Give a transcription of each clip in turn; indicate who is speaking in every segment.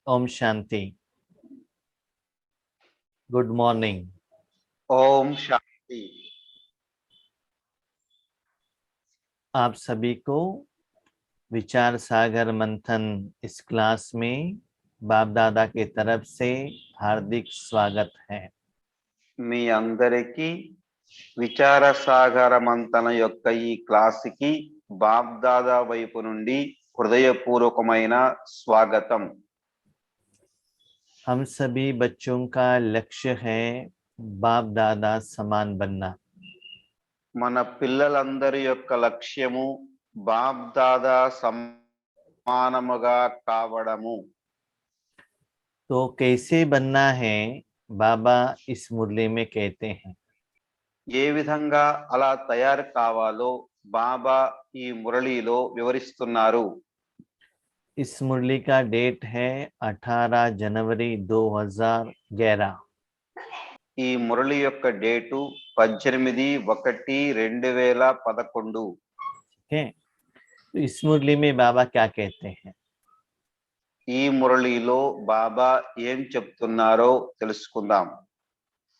Speaker 1: Om Shanti. Good morning.
Speaker 2: Om Shanti.
Speaker 1: आप सभी को विचार सागर मंथन इस क्लास में बाप दादा के तरफ से हार्दिक स्वागत है।
Speaker 2: మీ అందరికీ విచార సాగర మంతన యొక్క ఈ క్లాస్ కి బాప్ దాదా వైపు నుండి హృదయపూర్వకమైన స్వాగతం।
Speaker 1: हम सभी बच्चों का लक्ष्य है बाप दादा समान बनना।
Speaker 2: మన పిల్లలందరి యొక్క లక్ష్యము బాప్ దాదా సమానముగా కావడము।
Speaker 1: तो कैसे बनना है बाबा इस मुरली में कहते हैं।
Speaker 2: ఏ విధంగా అలా తయారు కావాలో బాబా ఈ మురళిలో వివరిస్తున్నారు।
Speaker 1: इस मुरली का डेट है 18 जनवरी 2011।
Speaker 2: ఈ మురళి యొక్క డేటు 18/1/2011।
Speaker 1: ठीक है, तो इस मुरली में बाबा क्या कहते हैं।
Speaker 2: ఈ మురళిలో బాబా ఏం చెప్తున్నారో తెలుసుకుందాం।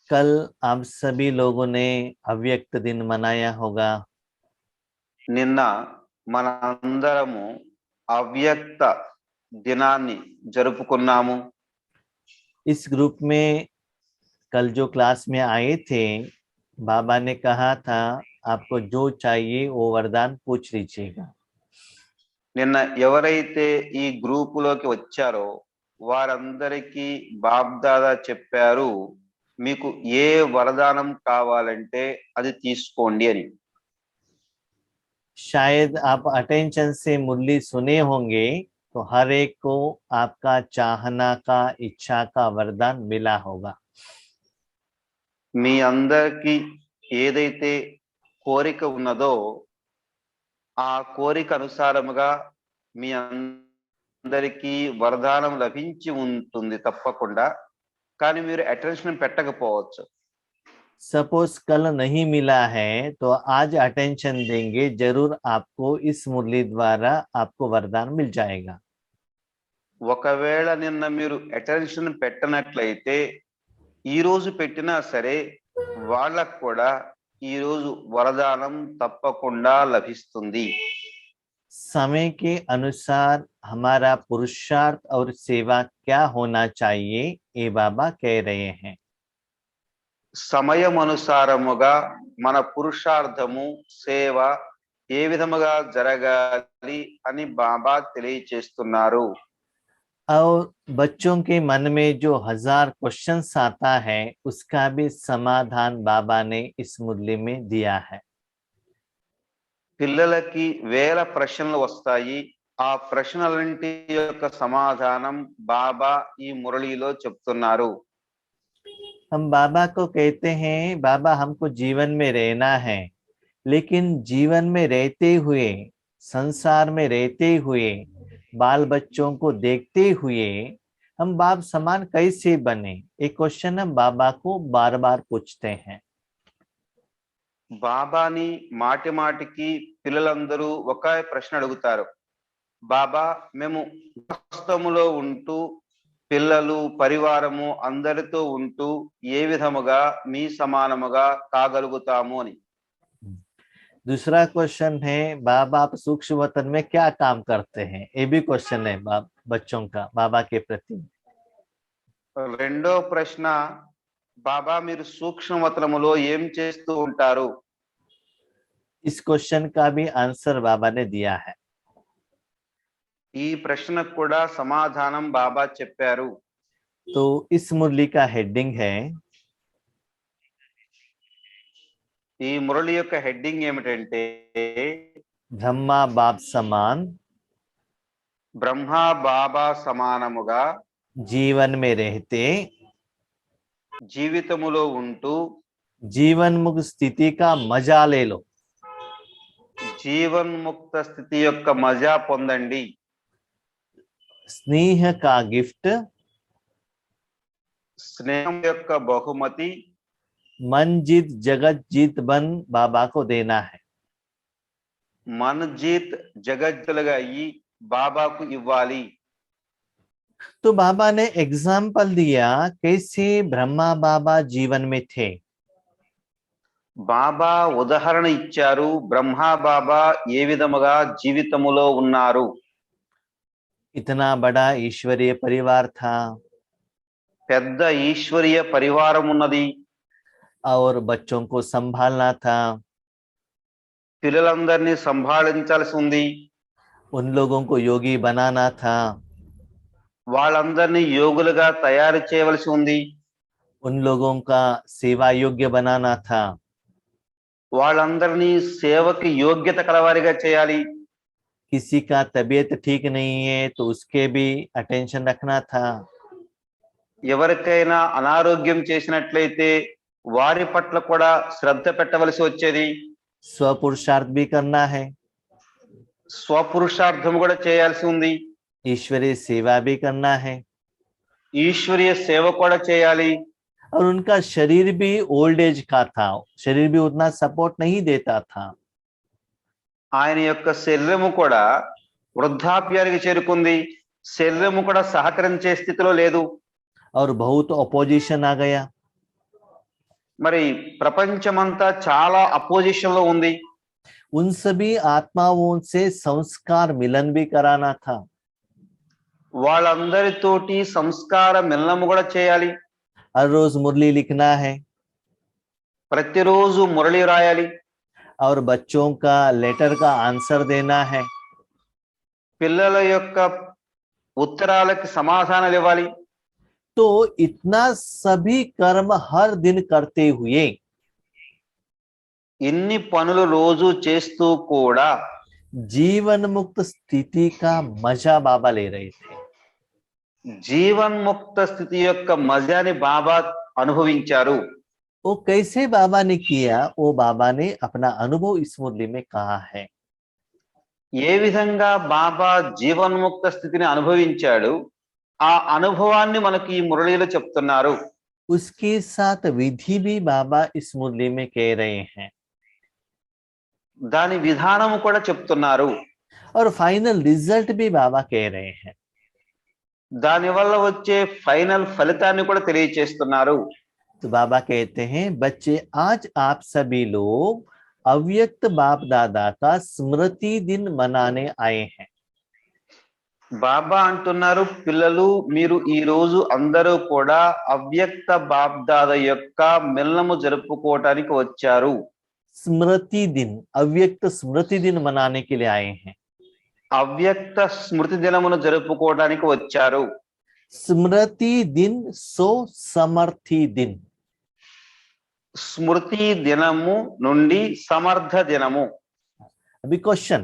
Speaker 1: कल आप सभी लोगों ने अव्यक्त दिन मनाया होगा।
Speaker 2: నిన్న మనందరము అవ్యక్త దినాన్ని జరుపుకున్నాము।
Speaker 1: इस ग्रुप में कल जो क्लास में आए थे, बाबा ने कहा था आपको जो चाहिए वो वरदान पूछ लीजिएगा।
Speaker 2: నిన్న ఎవరైతే ఈ గ్రూపులోకి వచ్చారో వారందరికీ బాప్ దాదా చెప్పారు మీకు ఏ వరదానం కావాలంటే అది తీసుకోండి అని।
Speaker 1: शायद आप अटेंशन से मुरली सुने होंगे तो हर एक को आपका चाहना का इच्छा का वरदान मिला होगा।
Speaker 2: మీ అందరికీ ఏదైతే కోరిక ఉన్నదో ఆ కోరిక అనుసారముగా మీ అందరికీ వరదానం లభించి ఉంటుంది తప్పకుండా। కానీ మీరు అటెన్షన్ పెట్టకపోవచ్చు।
Speaker 1: सपोज कल नहीं मिला है तो आज अटेंशन देंगे, जरूर आपको इस मुरली द्वारा आपको वरदान मिल जाएगा।
Speaker 2: ఒకవేళ నిన్న మీరు అటెన్షన్ పెట్టనట్లయితే ఈ రోజు పెట్టినా సరే వాళ్ళకు కూడా ఈ రోజు వరదానం తప్పకుండా లభిస్తుంది।
Speaker 1: समय के अनुसार हमारा पुरुषार्थ और सेवा क्या होना चाहिए ये बाबा कह रहे हैं।
Speaker 2: సమయం అనుసారముగా మన పురుషార్థము సేవ ఏ విధముగా జరగాలి అని బాబా తెలియచేస్తున్నారు।
Speaker 1: और बच्चों के मन में जो 1000 क्वेश्चंस आता है उसका भी समाधान बाबा ने इस मुरली में दिया है।
Speaker 2: పిల్లలకి వేల ప్రశ్నలు వస్తాయి, ఆ ప్రశ్నలన్నిటి యొక్క సమాధానం బాబా ఈ మురళిలో చెప్తున్నారు।
Speaker 1: हम बाबा को कहते हैं बाबा हमको जीवन में रहना है, लेकिन जीवन में रहते हुए, संसार में रहते हुए, बाल बच्चों को देखते हुए हम बाप समान कैसे बने, एक क्वेश्चन हम बाबा को बार बार पूछते हैं।
Speaker 2: బాబాని మాటి మాటికి పిల్లలందరూ ఒకే ప్రశ్న అడుగుతారు, బాబా మేము వాస్తవములో ఉంటూ పిల్లలు పరివారము అందరితో ఉంటూ ఏ విధముగా మీ సమానముగా కాగలుగుతాము అని।
Speaker 1: दूसरा क्वेश्चन है बाबा आप सूक्ष्म वतन में क्या काम करते हैं, ये भी क्वेश्चन है बच्चों का बाबा के प्रति।
Speaker 2: రెండో ప్రశ్న బాబా మీరు సూక్ష్మవతనములో ఏం చేస్తూ ఉంటారు।
Speaker 1: इस क्वेश्चन का भी आंसर बाबा ने दिया है।
Speaker 2: ఈ ప్రశ్నకు కూడా సమాధానం బాబా చెప్పారు।
Speaker 1: तो इस मुरली का हेडिंग है,
Speaker 2: ఈ మురళి యొక్క హెడ్డింగ్ ఏమిటంటే
Speaker 1: ब्रह्मा बाप समान
Speaker 2: బ్రహ్మ బాబా సమానముగా
Speaker 1: जीवन में रहते
Speaker 2: జీవితములో ఉంటూ
Speaker 1: जीवन मुक्त स्थिति का मजा ले लो।
Speaker 2: జీవన్ముక్త స్థితి యొక్క మజా పొందండి।
Speaker 1: स्नेह का गिफ्ट
Speaker 2: స్నేహం యొక్క బహుమతి
Speaker 1: मन जीत जगत जीत बन बाबा को देना है।
Speaker 2: మన జీత్ జగజ్జలుగా అయ్యి బాబాకు ఇవ్వాలి।
Speaker 1: तो बाबा ने एग्जाम्पल दिया कैसे ब्रह्मा बाबा जीवन में थे।
Speaker 2: బాబా ఉదాహరణ ఇచ్చారు బ్రహ్మా బాబా ఏ విధముగా జీవితములో ఉన్నారు.
Speaker 1: इतना बड़ा ईश्वरीय परिवार था
Speaker 2: పెద్ద ఈశ్వరీయ పరివారం ఉన్నది.
Speaker 1: और बच्चों को संभालना था।
Speaker 2: పిల్లలందరినీ సంభాళించాల్సి ఉంది.
Speaker 1: उन लोगों को योगी बनाना था।
Speaker 2: వాళ్ళందరినీ యోగులుగా తయారు చేయవలసి ఉంది.
Speaker 1: उन लोगों का सेवा योग्य बनाना था।
Speaker 2: వాళ్ళందరినీ సేవకి యోగ్యత కలవారిగా చేయాలి.
Speaker 1: किसी का तबीयत ठीक नहीं है तो उसके भी अटेंशन रखना था।
Speaker 2: ఎవరికైనా అనారోగ్యం చేసినట్లయితే వారి పట్ల కూడా శ్రద్ధ పెట్టవలసి వచ్చేది.
Speaker 1: स्वपुरुषार्थ भी करना है,
Speaker 2: స్వపురుషార్థం కూడా చేయాల్సి ఉంది.
Speaker 1: ईश्वरीय सेवा भी करना है।
Speaker 2: ఈశ్వరీయ సేవ కూడా చేయాలి.
Speaker 1: और उनका शरीर भी ओल्ड एज का था, शरीर भी उतना सपोर्ट नहीं देता था।
Speaker 2: ఆయన యొక్క శరీరము కూడా వృద్ధాప్యానికి చేరుకుంది. శరీరము కూడా సహకరించే స్థితిలో లేదు.
Speaker 1: और बहुत अपोजिशन आ गया।
Speaker 2: మరి ప్రపంచమంతా చాలా అపోజిషన్ లో ఉంది.
Speaker 1: उन सभी आत्माओं से संस्कार मिलन भी कराना था।
Speaker 2: వాళ్ళందరితోటి సంస్కార మిలనము కూడా చేయాలి.
Speaker 1: हर रोज मुरली लिखना है
Speaker 2: ప్రతిరోజు మురళి రాయాలి.
Speaker 1: और बच्चों का लेटर का आंसर देना है।
Speaker 2: పిల్లల యొక్క ఉత్తరాలకు సమాధానాలు ఇవ్వాలి.
Speaker 1: तो इतना सभी कर्म हर दिन करते हुए
Speaker 2: ఇన్ని పనులు రోజు చేస్తూ కూడా
Speaker 1: जीवन मुक्त स्थिति का मजा बाबा ले रहे थे।
Speaker 2: జీవన్ముక్త స్థితి యొక్క మజాని బాబా అనుభవించారు.
Speaker 1: वो कैसे बाबा ने किया, वो बाबा ने अपना अनुभव इस मुरली में कहा है।
Speaker 2: ఏ విధంగా బాబా జీవన్ముక్త స్థితిని అనుభవించాడు, ఆ అనుభవాన్ని మనకి ఈ మురళిలో చెప్తున్నారు.
Speaker 1: उसके साथ विधि भी बाबा इस मुरली में कह रहे हैं
Speaker 2: దాని విధానము కూడా చెప్తున్నారు.
Speaker 1: और फाइनल रिजल्ट भी बाबा कह रहे हैं।
Speaker 2: దాని వల్ల వచ్చే ఫైనల్ ఫలితాన్ని కూడా తెలియచేస్తున్నారు.
Speaker 1: तो बाबा कहते हैं, बच्चे आज आप सभी लोग अव्यक्त बाप दादा का स्मृति दिन मनाने आए हैं।
Speaker 2: బాబా అంటున్నారు, పిల్లలు మీరు ఈ రోజు అందరూ కూడా అవ్యక్త బాప్దాద యొక్క మిలనము జరుపుకోవటానికి వచ్చారు.
Speaker 1: स्मृति दिन, अव्यक्त स्मृति दिन मनाने के लिए आए हैं।
Speaker 2: అవ్యక్త స్మృతి దినమును జరుపుకోవడానికి వచ్చారు.
Speaker 1: स्मृति दिन सो समर्थी दिन।
Speaker 2: స్మృతి దినము నుండి సమర్థ దినము.
Speaker 1: अभी क्वेश्चन,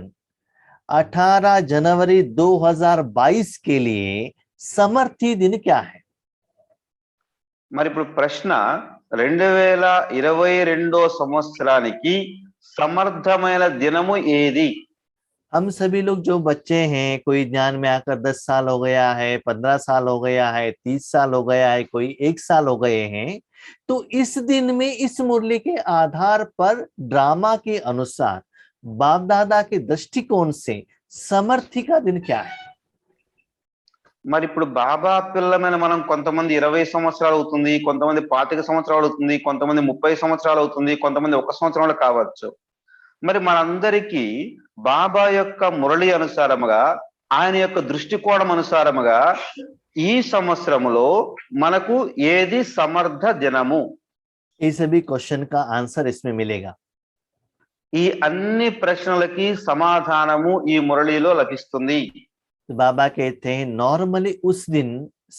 Speaker 1: 18 जनवरी 2022 के लिए समर्थी दिन क्या है?
Speaker 2: మరి ఇప్పుడు ప్రశ్న, 2022 సంవత్సరానికి సమర్థమైన దినము ఏది?
Speaker 1: हम सभी लोग जो बच्चे हैं, कोई ज्ञान में आकर 10 साल हो गया है, 15 साल हो गया है, 30 साल हो गया है, कोई 1 साल हो गए हैं, तो इस दिन में इस मुरली के आधार पर ड्रामा के अनुसार बाप दादा के दृष्टिकोण से समर्थी का दिन क्या है?
Speaker 2: మరి ఇప్పుడు బాబా పిల్లమైన మనం కొంతమంది 20 సంవత్సరాలు అవుతుంది, కొంతమంది 25 సంవత్సరాలు అవుతుంది, కొంతమంది 30 సంవత్సరాలు అవుతుంది, కొంతమంది 1 సంవత్సరాలు కావచ్చు. మరి మనందరికీ బాబా యొక్క మురళి అనుసారముగా, ఆయన యొక్క దృష్టికోణం అనుసారముగా ఈ సంవత్సరములో మనకు ఏది సమర్థ దినము?
Speaker 1: ये सभी क्वेश्चन का आंसर इसमें मिलेगा।
Speaker 2: ఈ అన్ని ప్రశ్నలకి సమాధానము ఈ మురళిలో లభిస్తుంది.
Speaker 1: तो बाबा कहते हैं, नॉर्मली उस दिन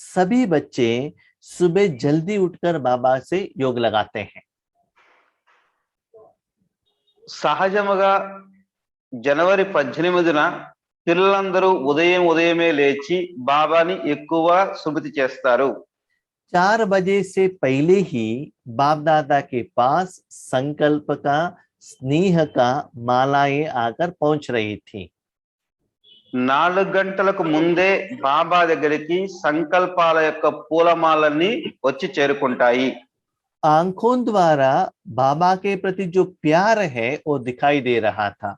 Speaker 1: सभी बच्चे सुबह जल्दी उठकर बाबा से योग लगाते हैं।
Speaker 2: సహజముగా జనవరి 18న పిల్లలందరూ ఉదయమే లేచి బాబాని ఎక్కువ స్మృతి చేస్తారు.
Speaker 1: 4 बजे से पहले ही बाप दादा के पास संकल्प का, स्नेह का मालाएं आकर पहुंच रही थी।
Speaker 2: 4 గంటలకు ముందే బాబా దగ్గరికి సంకల్పాల యొక్క పూలమాలన్నీ వచ్చి చేరుకుంటాయి.
Speaker 1: आंखों द्वारा बाबा के प्रति जो प्यार है वो दिखाई दे रहा था।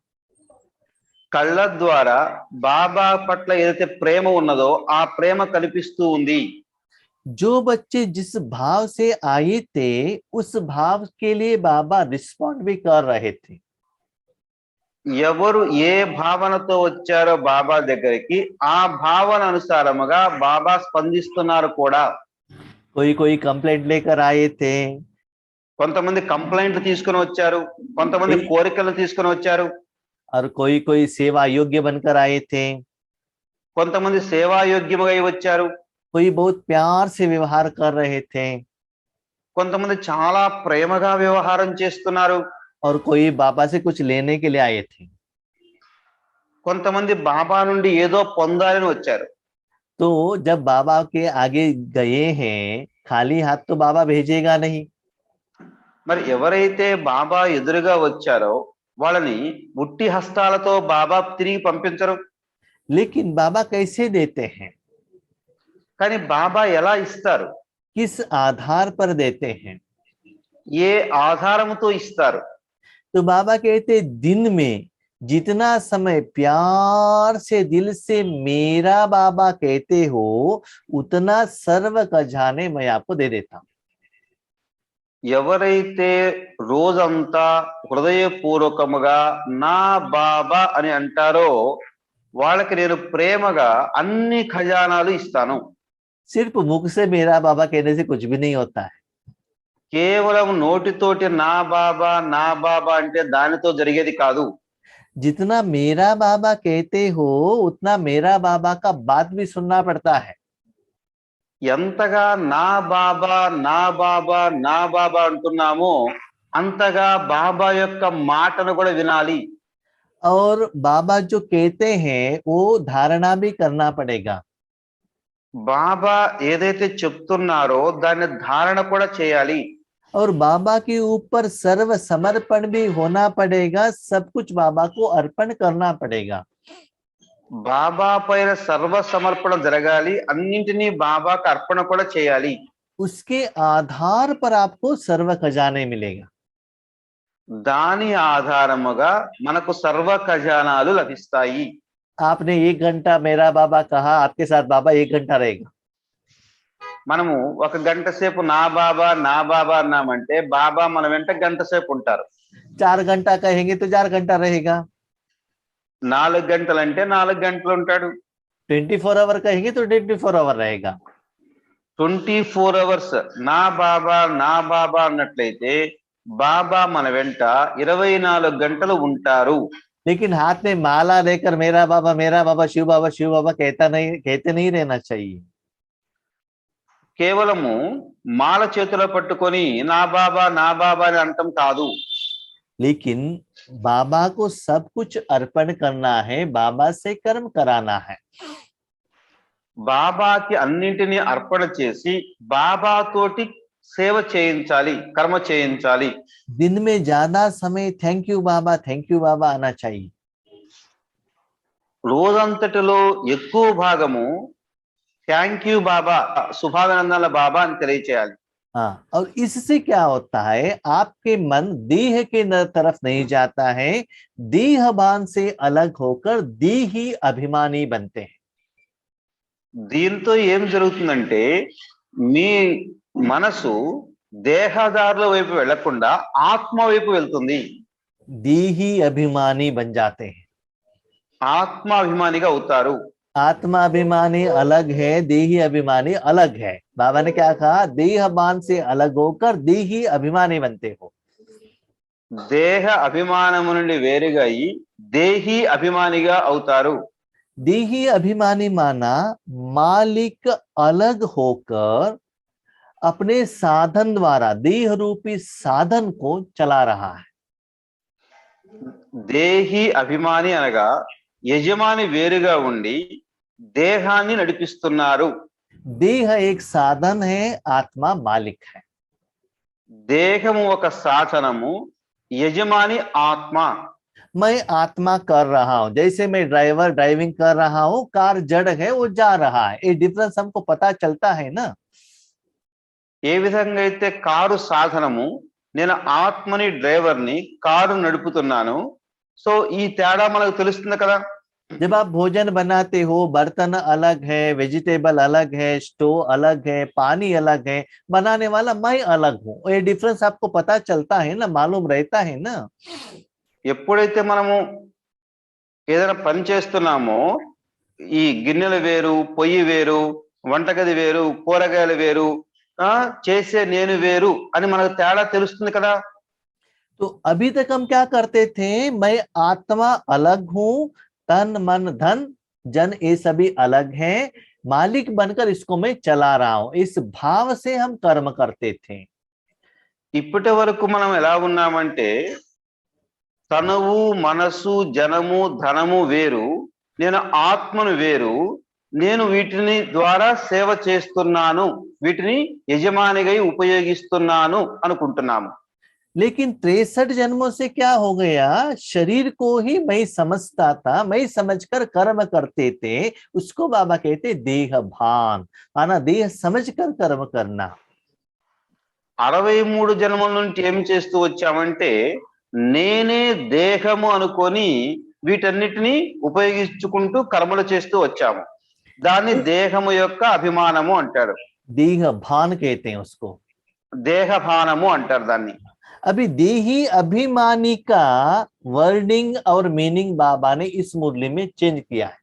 Speaker 2: కళ్ళ ద్వారా బాబా పట్ల ఏదైతే ప్రేమ ఉన్నదో ఆ ప్రేమ కనిపిస్తూ ఉంది.
Speaker 1: जो बच्चे जिस भाव से आए थे उस भाव के लिए बाबा रिस्पॉन्ड भी कर रहे थे।
Speaker 2: ఎవరు ఏ భావనతో వచ్చారో బాబా దగ్గరికి ఆ భావన అనుసారముగా బాబా స్పందిస్తున్నారు కూడా.
Speaker 1: कोई कोई कंप्लेंट लेकर आए थे,
Speaker 2: కొంతమంది కంప్లైంట్లు తీసుకుని వచ్చారు, కొంతమంది కోరికలు తీసుకుని వచ్చారు,
Speaker 1: और कोई कोई सेवा योग्य बनकर आए थे,
Speaker 2: కొంతమంది సేవాయోగ్యముగా వచ్చారు,
Speaker 1: कोई बहुत प्यार से व्यवहार कर रहे थे,
Speaker 2: కొంతమంది చాలా ప్రేమగా వ్యవహారం చేస్తున్నారు,
Speaker 1: और कोई बाबा से कुछ लेने के लिए आए थे।
Speaker 2: కొంతమంది బాబా నుండి ఏదో పొందాలని వచ్చారు.
Speaker 1: तो जब बाबा के आगे गए हैं खाली हाथ तो बाबा भेजेगा नहीं।
Speaker 2: మరి ఎవరైతే బాబా ఎదురుగా వచ్చారో వాళ్ళని ఉట్టి హస్తాలతో బాబా తిరిగి పంపించరు.
Speaker 1: लेकिन बाबा कैसे देते हैं,
Speaker 2: కానీ బాబా ఎలా ఇస్తారు,
Speaker 1: किस आधार पर देते हैं?
Speaker 2: ఏ ఆధారముతో ఇస్తారు?
Speaker 1: तो बाबा कहते दिन में जितना समय प्यार से दिल से मेरा बाबा कहते हो उतना सर्व खजाने मैं आपको दे देता हूं।
Speaker 2: ఎవరైతే రోజంతా హృదయపూర్వకముగా నా బాబా అని అంటారో వాళ్ళకి నేను ప్రేమగా అన్ని ఖజానాలు ఇస్తాను.
Speaker 1: सिर्फ मुख से मेरा बाबा कहने से कुछ भी नहीं होता है।
Speaker 2: కేవలం నోటితోటి నా బాబా అంటే దానితో జరిగేది కాదు.
Speaker 1: जितना मेरा बाबा कहते हो उतना मेरा बाबा का बात भी सुनना पड़ता है।
Speaker 2: ఎంతగా నా బాబా అంటున్నామో అంతగా బాబా యొక్క మాటను కూడా వినాలి.
Speaker 1: और बाबा जो कहते हैं वो धारणा भी करना पड़ेगा।
Speaker 2: బాబా ఏదైతే చెప్తున్నారో దాన్ని ధారణ కూడా చేయాలి.
Speaker 1: और बाबा के ऊपर सर्व समर्पण भी होना पड़ेगा, सब कुछ बाबा को अर्पण करना पड़ेगा।
Speaker 2: బాబా పైన సర్వ సమర్పణ జరగాలి, అన్నింటినీ బాబాకు అర్పణ కూడా చేయాలి.
Speaker 1: उसके आधार पर आपको सर्व खजाने मिलेगा।
Speaker 2: దాని ఆధారముగా మనకు సర్వ ఖజానాలు లభిస్తాయి.
Speaker 1: आपने 1 घंटा मेरा बाबा कहा, आपके साथ बाबा 1 घंटा रहेगा।
Speaker 2: మనము 1 గంట సేపు నా బాబా అన్నామంటే బాబా మన వెంట గంట సేపు ఉంటారు.
Speaker 1: 4 घंटा कहेंगे तो 4 घंटा रहेगा।
Speaker 2: 4 గంటలంటే 4 గంటలు ఉంటాడు.
Speaker 1: 24 आवर कहेंगे तो 24 आवर रहेगा।
Speaker 2: 24 అవర్స్ నా బాబా అన్నట్లయితే బాబా మన వెంట 24 గంటలు ఉంటారు.
Speaker 1: लेकिन हाथ में माला लेकर मेरा बाबा शिव बाबा कहते नहीं रहना चाहिए।
Speaker 2: కేవలము మాల చేతిలో పట్టుకొని నా బాబా అని అంటం కాదు.
Speaker 1: लेकिन बाबा को सब कुछ अर्पण करना है, बाबा से कर्म कराना है।
Speaker 2: బాబాకి అన్నింటినీ అర్పణ చేసి బాబా తోటి సేవ చేయించాలి, కర్మ చేయించాలి.
Speaker 1: दिन में ज्यादा समय थैंक यू बाबा आना चाहिए।
Speaker 2: రోజంతటిలో ఎక్కువ భాగము థ్యాంక్ యూ బాబా, శుభాభినందనల బాబా అని తెలియచేయాలి.
Speaker 1: हाँ, और इससे क्या होता है, आपके मन देह के तरफ नहीं जाता है, देहभान से अलग होकर देही अभिमानी बनते हैं।
Speaker 2: దీంతో ఏం జరుగుతుందంటే మీ మనసు దేహదారుల వైపు వెళ్లకుండా ఆత్మ వైపు వెళ్తుంది.
Speaker 1: देही अभिमानी बन जाते हैं।
Speaker 2: ఆత్మాభిమానిగా అవుతారు.
Speaker 1: आत्मा अभिमानी अलग है, देही अभिमानी अलग है। बाबा ने क्या कहा, देहभान से अलग होकर देही अभिमानी बनते हो।
Speaker 2: దేహ అభిమానము నుండి వేరుగా అయి దేహీ అభిమానిగా అవుతారు.
Speaker 1: देही अभिमानी माना मालिक अलग होकर अपने साधन द्वारा देह रूपी साधन को चला रहा है।
Speaker 2: దేహీ అభిమాని అనగా యజమాని వేరుగా ఉండి దేహాన్ని నడిపిస్తున్నారు.
Speaker 1: देह एक साधन है, आत्मा मालिक है।
Speaker 2: దేహము ఒక సాధనము, యజమాని ఆత్మ.
Speaker 1: मैं आत्मा कर रहा हूं, जैसे मैं ड्राइविंग कर रहा हूं, कार जड़ है वो जा रहा है, ये डिफरेंस हमको पता चलता है ना।
Speaker 2: ఏ విధంగా అయితే కారు సాధనము, నేను ఆత్మని డ్రైవర్ని, కారు నడుపుతున్నాను. సో ఈ తేడా మనకు తెలుస్తుంది కదా.
Speaker 1: जब आप भोजन बनाते हो, बर्तन अलग है, वेजिटेबल अलग है, स्टोव अलग है, पानी अलग है, बनाने वाला मैं अलग हूँ. ये डिफरेंस आपको पता चलता है ना, मालूम रहता है ना.
Speaker 2: ఎప్పుడైతే మనము ఏదైనా పని చేస్తున్నామో ఈ గిన్నెలు వేరు, పొయ్యి వేరు, వంటగది వేరు, కూరగాయలు వేరు, చేసే నేను వేరు అని మనకు తేడా తెలుస్తుంది కదా.
Speaker 1: तो अभी तक हम क्या करते थे, मैं आत्मा अलग हूं, तन मन धन जन ये सभी अलग हैं, मालिक बनकर इसको मैं चला रहा हूं, इस भाव से हम कर्म करते थे.
Speaker 2: ఇప్పటి వరకు మనం ఎలా ఉన్నామంటే తనువు, మనసు, జనము, ధనము వేరు, నేను ఆత్మను వేరు, నేను వీటిని ద్వారా సేవ చేస్తున్నాను, వీటిని యజమానిగా ఉపయోగిస్తున్నాను అనుకుంటున్నాము.
Speaker 1: लेकिन 63 जन्मों से क्या हो गया, शरीर को ही मैं समझता था, मैं समझकर कर्म करते थे, उसको बाबा कहते देह भान, माना देह समझकर कर्म करना.
Speaker 2: 63 జన్మల నుండి ఏం చేస్తూ వచ్చామంటే నేనే దేహము అనుకొని వీటన్నిటిని ఉపయోగించుకుంటూ కర్మలు చేస్తూ వచ్చాము. దాన్ని దేహము యొక్క అభిమానము అంటారు.
Speaker 1: देह भान कहते हैं उसको,
Speaker 2: దేహభానము అంటారు దాన్ని.
Speaker 1: अभी देही अभिमानी का वर्डिंग और मीनिंग बाबा ने इस मुरली में चेंज किया है.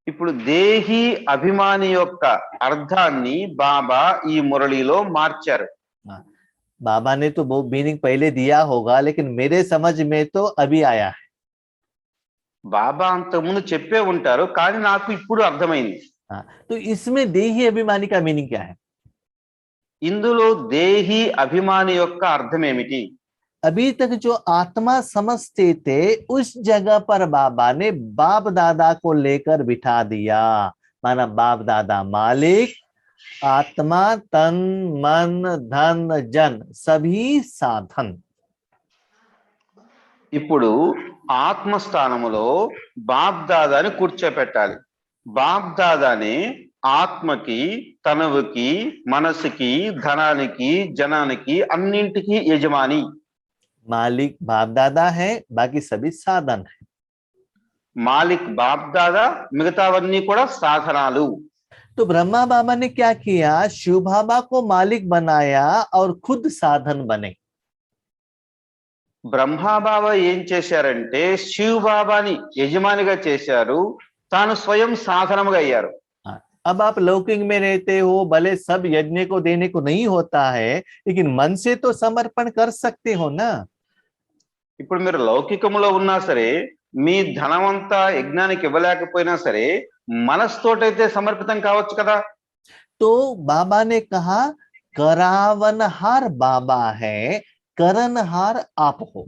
Speaker 2: ఇప్పుడు దేహి అభిమాని యొక్క అర్థాన్ని బాబా ఈ మురళిలో మార్చారు.
Speaker 1: बाबा ने तो वो मीनिंग पहले दिया होगा, लेकिन मेरे समझ में तो अभी आया है.
Speaker 2: బాబా అంతకుముందు చెప్పే ఉంటారు, కానీ నాకు ఇప్పుడు అర్థమైంది.
Speaker 1: तो इसमें देही अभिमानी का मीनिंग क्या है?
Speaker 2: ఇందులో దేహి అభిమాని యొక్క అర్థం ఏమిటి?
Speaker 1: अभी तक जो आत्मा समझते थे उस जगह पर बाबा ने बाप दादा को लेकर बिठा दिया, माना बाप दादा मालिक, आत्मा तन मन धन जन सभी साधन.
Speaker 2: ఇప్పుడు ఆత్మస్థానములో బాప్ దాదాని కూర్చోపెట్టాలి. బాప్ దాదాని ఆత్మకి, తనువుకి, మనసుకి, ధనానికి, జనానికి అన్నింటికి యజమాని.
Speaker 1: मालिक बाप दादा है, बाकी सभी साधन है.
Speaker 2: మాలిక్ బాప్ దాదా, మిగతావన్నీ కూడా సాధనాలు.
Speaker 1: तो ब्रह्मा बाबा ने क्या किया, शिव बाबा को मालिक बनाया और खुद साधन बने.
Speaker 2: బ్రహ్మా బాబా ఏం చేశారంటే శివ్ బాబాని యజమానిగా చేశారు, తాను స్వయం సాధనముగా అయ్యారు.
Speaker 1: अब आप लौकिक में रहते हो, भले सब यज्ञ को देने को नहीं होता है, लेकिन मन से तो समर्पण कर सकते हो ना.
Speaker 2: ఇప్పుడు మీరు లౌకికములో ఉన్నా సరే, మీ ధనమంతా యజ్ఞానికి ఇవ్వలేకపోయినా సరే మనస్తోటైతే సమర్పితం కావచ్చు కదా.
Speaker 1: तो बाबा ने कहा करावनहार बाबा है, करनहार आप हो.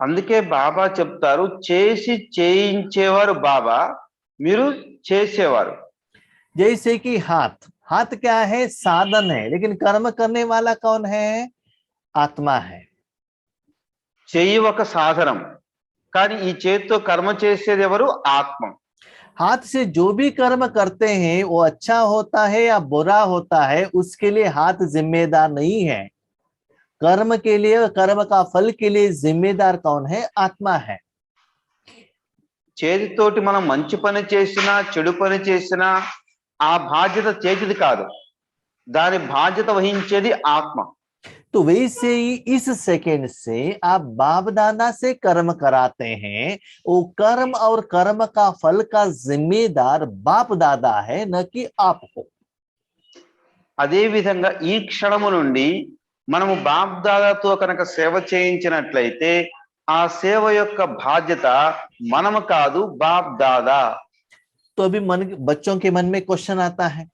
Speaker 2: అందుకే బాబా చెప్తారు చేసి చేయించేవారు బాబా, మీరు చేసేవారు.
Speaker 1: जैसे कि हाथ, हाथ क्या है, साधन है, लेकिन कर्म करने वाला कौन है, आत्मा है.
Speaker 2: చెయ్యి ఒక సాధనం, కానీ ఈ చేతితో కర్మ చేసేది ఎవరు? ఆత్మ.
Speaker 1: हाथ से जो भी कर्म करते हैं वो अच्छा होता है या बुरा होता है, उसके लिए हाथ जिम्मेदार नहीं है. कर्म के लिए, कर्म का फल के लिए जिम्मेदार कौन है, आत्मा है.
Speaker 2: చేతితోటి మనం మంచి పని చేసినా చెడు పని చేసినా ఆ బాధ్యత చేతిది కాదు, దాని బాధ్యత వహించేది ఆత్మ.
Speaker 1: तो वैसे ही इस सेकंड से आप बाप दादा से कर्म कराते हैं, वो कर्म और कर्म का फल का जिम्मेदार बाप दादा है, न कि आप हो.
Speaker 2: అదే విధంగా ఈ క్షణము నుండి మనము బాప్ దాదాతో కనుక సేవ చేయించినట్లయితే ఆ సేవ యొక్క బాధ్యత మనము కాదు, బాప్ దాదా.
Speaker 1: तो अभी बच्चों के मन में क्वेश्चन आता है,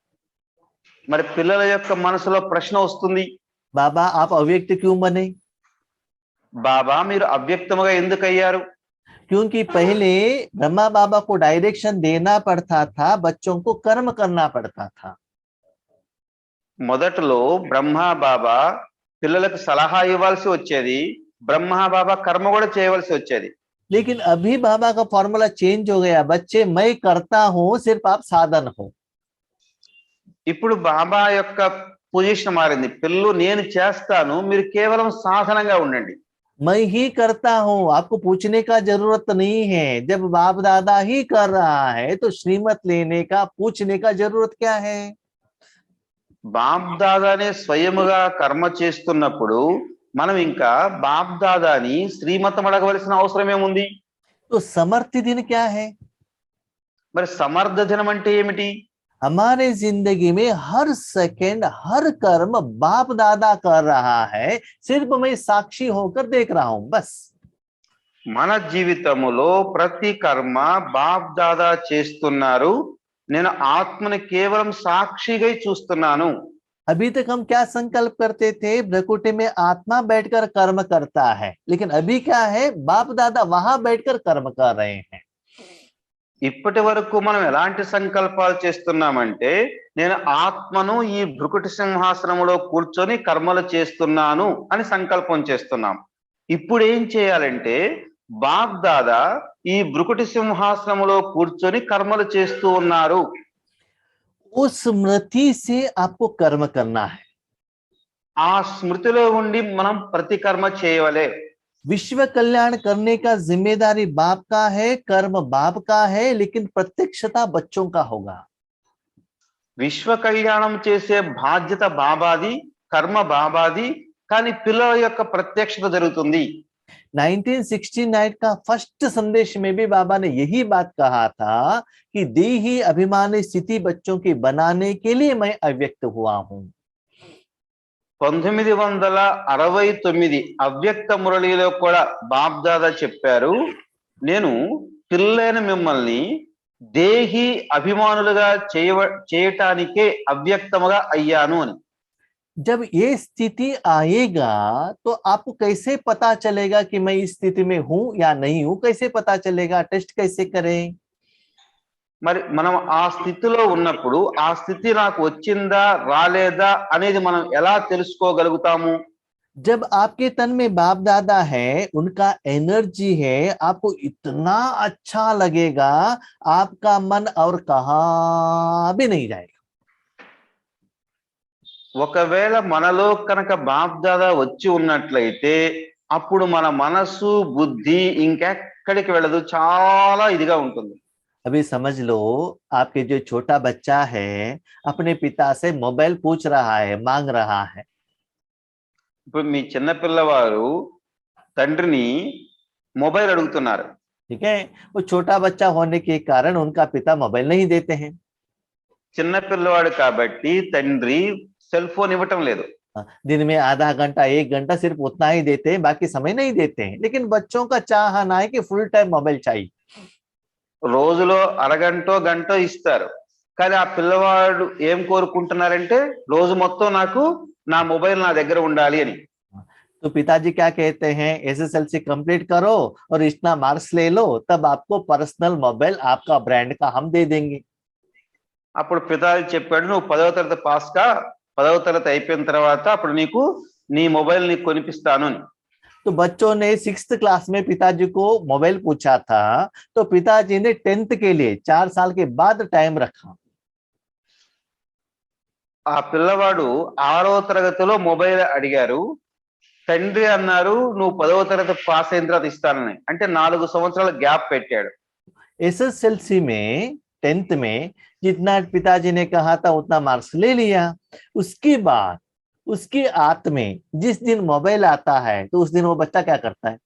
Speaker 2: మరి పిల్లల యొక్క మనసులో ప్రశ్న వస్తుంది,
Speaker 1: बाबा आप अव्यक्त क्यों बने?
Speaker 2: బాబా మీరు అవ్యక్తముగా ఎందుకు అయ్యారు?
Speaker 1: क्योंकि पहले ब्रह्मा बाबा को डायरेक्शन देना पड़ता था, बच्चों को कर्म करना पड़ता था.
Speaker 2: మొదట్లో బ్రహ్మా బాబా పిల్లలకు సలహా ఇవ్వాల్సి వచ్చేది, బ్రహ్మా బాబా కర్మ కూడా చేయవలసి వచ్చేది.
Speaker 1: लेकिन अभी बाबा का फॉर्मूला चेंज हो गया, बच्चे मैं करता हूं, सिर्फ आप साधन हो.
Speaker 2: ఇప్పుడు బాబా యొక్క పొజిషన్ మారింది, పిల్లలు నేను చేస్తాను, మీరు కేవలం సాధనంగా ఉండండి.
Speaker 1: मैं ही करता हूँ, आपको पूछने का जरूरत नहीं है। जब बाप दादा ही कर रहा है तो श्रीमत लेने का, पूछने का जरूरत क्या है?
Speaker 2: బాప్ దాదానే స్వయముగా కర్మ చేస్తున్నప్పుడు మనం ఇంకా బాప్ దాదాని శ్రీమతం అడగవలసిన అవసరం ఏముంది?
Speaker 1: तो समर्थी दिन क्या है?
Speaker 2: మరి సమర్థ దినం అంటే ఏమిటి?
Speaker 1: हमारे जिंदगी में हर सेकंड हर कर्म बाप दादा कर रहा है, सिर्फ मैं साक्षी होकर देख रहा हूं, बस।
Speaker 2: మన జీవితములో ప్రతి కర్మ బాప్ దాదా చేస్తున్నారు, నేను ఆత్మని కేవలం సాక్షిగా చూస్తున్నాను.
Speaker 1: अभी तक हम क्या संकल्प करते थे? भ्रकुटी में आत्मा बैठकर कर्म करता है, लेकिन अभी क्या है? बाप दादा वहां बैठकर कर्म कर रहे हैं।
Speaker 2: ఇప్పటి వరకు మనం ఎలాంటి సంకల్పాలు చేస్తున్నామంటే, నేను ఆత్మను ఈ భృకుటి సింహాసనములో కూర్చొని కర్మలు చేస్తున్నాను అని సంకల్పం చేస్తున్నాం. ఇప్పుడు ఏం చేయాలంటే, బాప్ దాదా ఈ భృకుటి సింహాసనములో కూర్చొని కర్మలు చేస్తూ ఉన్నారు.
Speaker 1: उस स्मृति से आपको कर्म करना है।
Speaker 2: ఆ స్మృతిలో ఉండి మనం ప్రతి కర్మ చేయవలే.
Speaker 1: विश्व कल्याण करने का जिम्मेदारी बाप का है, कर्म बाप का है, लेकिन प्रत्यक्षता बच्चों का होगा।
Speaker 2: విశ్వ కళ్యాణం చేసే బాధ్యత బాబాది, కర్మ బాబాది, కానీ పిల్లల యొక్క ప్రత్యక్షత జరుగుతుంది.
Speaker 1: 1969 का फर्स्ट संदेश में भी बाबा ने यही बात कहा था कि देही अभिमानी स्थिति बच्चों की बनाने के लिए मैं अव्यक्त हुआ हूं।
Speaker 2: 1969 అవ్యక్త మురళిలో కూడా బాప్ దాదా చెప్పారు, నేను పిల్లలైన మిమ్మల్ని దేహి అభిమానులుగా చేయటానికే అవ్యక్తముగా అయ్యాను అని.
Speaker 1: जब ये स्थिति आएगा तो आपको कैसे पता चलेगा कि मैं इस स्थिति में हूं या नहीं हूं? कैसे पता चलेगा? टेस्ट कैसे करें?
Speaker 2: మరి మనం ఆ స్థితిలో ఉన్నప్పుడు ఆ స్థితి నాకు వచ్చిందా రాలేదా అనేది మనం ఎలా తెలుసుకోగలుగుతాము?
Speaker 1: जब आपके तन में बाप दादा है, उनका एनर्जी है, आपको इतना अच्छा लगेगा, आपका मन और कहां भी नहीं जाएगा।
Speaker 2: ఒకవేళ మనలో కనుక బాప్ దాదా వచ్చి ఉన్నట్లయితే అప్పుడు మన మనస్సు బుద్ధి ఇంకెక్కడికి వెళ్ళదు, చాలా ఇదిగా ఉంటుంది.
Speaker 1: अभी समझ लो, आपके जो छोटा बच्चा है अपने पिता से मोबाइल पूछ रहा है, मांग रहा है।
Speaker 2: ఇప్పుడు మీ చిన్న పిల్లవారు తండ్రిని మొబైల్ అడుగుతున్నారు.
Speaker 1: ठीक है, वो छोटा बच्चा होने के कारण उनका पिता मोबाइल नहीं देते हैं।
Speaker 2: చిన్న పిల్లవాడు కాబట్టి తండ్రి సెల్ ఫోన్ ఇవ్వటం లేదు.
Speaker 1: दिन में आधा घंटा 1 घंटा सिर्फ उतना ही देते हैं, बाकी समय नहीं देते हैं। लेकिन बच्चों का चाहना है कि फुल टाइम मोबाइल चाहिए।
Speaker 2: రోజులో అరగంటో గంటో ఇస్తారు, కానీ ఆ పిల్లవాడు ఏం కోరుకుంటున్నారంటే రోజు మొత్తం నాకు నా మొబైల్ నా దగ్గర ఉండాలి అని.
Speaker 1: तो पिताजी क्या कहते हैं? एसएसएलसी कंप्लीट करो और इतना मार्क्स ले लो, तब आपको पर्सनल मोबाइल आपका ब्रांड का हम दे देंगे।
Speaker 2: అప్పుడు పితాజీ చెప్పాడు, నువ్వు 10వ తరగతి పాస్ కా, 10వ తరగతి అయిపోయిన తర్వాత అప్పుడు నీకు నీ మొబైల్ నీకు కొనిపిస్తాను అని.
Speaker 1: तो बच्चों ने 6th क्लास में पिताजी को मोबाइल पूछा था, तो पिताजी ने 10th के लिए 4 साल के बाद टाइम रखा।
Speaker 2: ఆ పిల్లవాడు 6వ తరగతిలో మొబైల్ అడిగారు, తండ్రి అన్నారు నువ్వు 10వ తరగతి పాస్ అయిన తర్వాత ఇస్తానని. అంటే 4 సంవత్సరాల గ్యాప్ పెట్టాడు.
Speaker 1: एसएसएलसी में 10th में जितना पिताजी ने कहा था उतना मार्क्स ले लिया। उसके बाद उसके आत्म में जिस दिन मोबाइल आता है तो उस दिन वो बच्चा क्या करता है?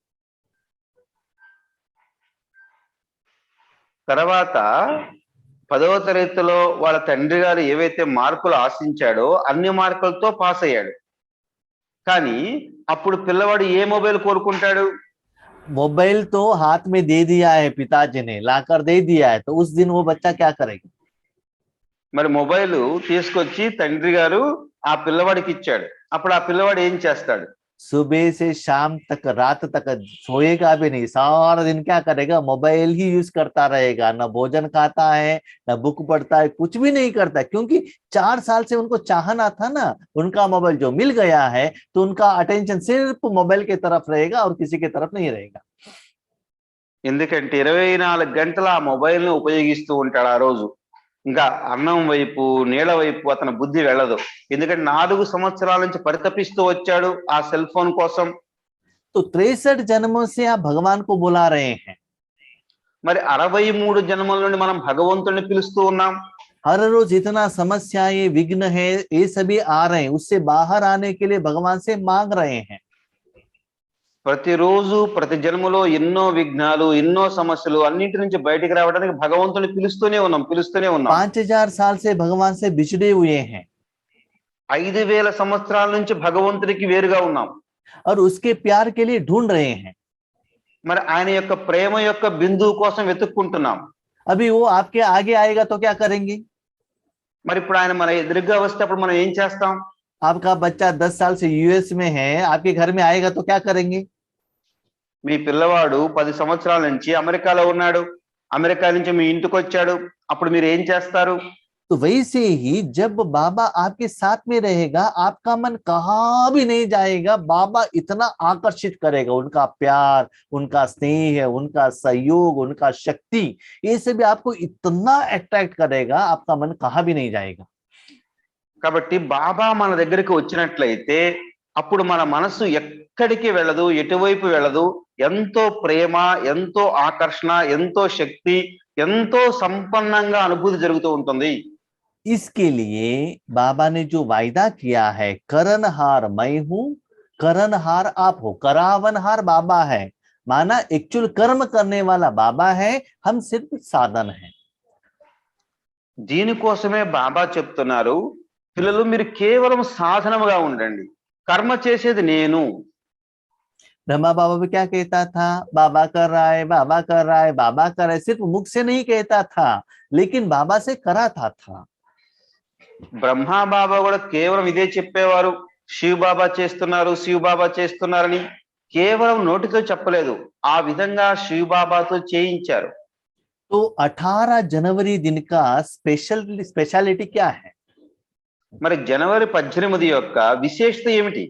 Speaker 2: తర్వాత 10వ తరగతిలో వాళ్ళ తండ్రి గారు ఏవైతే మార్కులు ఆశించాడో అన్ని మార్కులతో పాస్ అయ్యాడు. కానీ అప్పుడు పిల్లవాడు ఏ మొబైల్ కోరుకుంటాడు?
Speaker 1: मोबाइल तो हाथ में दे दिया है, पिताजी ने लाकर दे दिया है, तो उस दिन वो बच्चा क्या करेगा?
Speaker 2: మరి మొబైల్ తీసుకొచ్చి తండ్రి గారు ఆ పిల్లవాడికి ఇచ్చాడు, అప్పుడు ఆ పిల్లవాడు ఏం చేస్తాడు?
Speaker 1: सुबह से शाम तक, रात तक सोएगा भी नहीं, सारा दिन क्या करेगा? मोबाइल ही यूज करता रहेगा। न भोजन खाता है, न बुक पढ़ता है, कुछ भी नहीं करता, क्योंकि 4 साल से उनको चाहना था ना, उनका मोबाइल जो मिल गया है तो उनका अटेंशन सिर्फ मोबाइल की तरफ रहेगा और किसी की तरफ नहीं रहेगा।
Speaker 2: ఎందుకంటే 24 గంటలు ఆ మొబైల్ ని ఉపయోగిస్తూ ఉంటాడు ఆ రోజు. ఇంకా అన్నం వైపు నీళ్ళ వైపు అతని బుద్ధి వెళ్ళదు, ఎందుకంటే 4 సంవత్సరాల నుంచి పరితపిస్తూ వచ్చాడు ఆ సెల్ ఫోన్ కోసం.
Speaker 1: तो 63 जन्मों से आप भगवान को बुला रहे हैं।
Speaker 2: మరి 63 జన్మల నుండి మనం భగవంతుడిని పిలుస్తూ ఉన్నాం.
Speaker 1: हर रोज इतना समस्याएं विघ्न है ये सभी आ रहे हैं, उससे बाहर आने के लिए भगवान से मांग रहे हैं।
Speaker 2: ప్రతిరోజు ప్రతి జన్మలో ఎన్నో విఘ్నాలు ఎన్నో సమస్యలు అన్నింటి నుంచి బయటికి రావడానికి భగవంతుని పిలుస్తూనే ఉన్నాం.
Speaker 1: 5000 साल से भगवान से बिछड़े हुए हैं
Speaker 2: 5000 సంవత్సరాల నుంచి భగవంతుడికి వేరుగా ఉన్నాం.
Speaker 1: और उसके प्यार के लिए ढूंढ रहे हैं।
Speaker 2: మరి ఆయన యొక్క ప్రేమ యొక్క బిందువు కోసం వెతుక్కుంటున్నాం.
Speaker 1: अभी वो आपके आगे आएगा तो क्या करेंगे?
Speaker 2: మరి ఇప్పుడు ఆయన మన ఎదురుగా వస్తే అప్పుడు మనం ఏం చేస్తాం?
Speaker 1: आपका बच्चा 10 साल से यूएस में है, आपके घर में आएगा तो क्या करेंगे?
Speaker 2: మీ పిల్లవాడు 10 సంవత్సరాల నుంచి అమెరికాలో ఉన్నాడు, అమెరికా నుంచి మీ ఇంటికి వచ్చాడు, అప్పుడు మీరు ఏం చేస్తారు?
Speaker 1: तो वैसे ही जब बाबा आपके साथ में रहेगा, आपका मन कहाँ भी नहीं जाएगा, बाबा इतना आकर्षित करेगा, उनका प्यार, उनका स्नेह, उनका सहयोग, उनका शक्ति, ये सब भी आपको इतना अट्रैक्ट करेगा, आपका मन कहाँ भी नहीं जाएगा।
Speaker 2: కాబట్టి బాబా మన దగ్గరికి వచ్చినట్లయితే అప్పుడు మన మనసు ఎక్కడికి వెళ్ళదు, ఎటువైపు వెళ్ళదు. ఎంతో ప్రేమ, ఎంతో ఆకర్షణ, ఎంతో శక్తి, ఎంతో సంపన్నంగా అనుభూతి జరుగుతూ ఉంటుంది.
Speaker 1: इसके लिए बाबा ने जो वायदा किया है, करनहार मैं हूं, करनहार आप हो, करावनहार बाबा है, माना एक्चुअल कर्म करने वाला बाबा है, हम सिर्फ साधन है।
Speaker 2: దీనికోసమే బాబా చెప్తున్నారు, పిల్లలు మీరు కేవలం సాధనముగా ఉండండి, కర్మ చేసేది నేను.
Speaker 1: ब्रह्मा बाबा भी क्या कहता था? बाबा कर रहा है, बाबा कर रहा है, बाबा कर रहा है, सिर्फ मुख से नहीं कहता था, लेकिन बाबा से कराता था।
Speaker 2: బ్రహ్మా బాబా కూడా కేవలం ఇదే చెప్పేవారు, శివ్ బాబా చేస్తున్నారు, శివ్ బాబా చేస్తున్నారని కేవలం నోటితో చెప్పలేదు, ఆ విధంగా శివ్ బాబాతో చేయించారు.
Speaker 1: तो 18 जनवरी दिन का स्पेशलिटी क्या है?
Speaker 2: మరి జనవరి 18 యొక్క విశేషత ఏమిటి?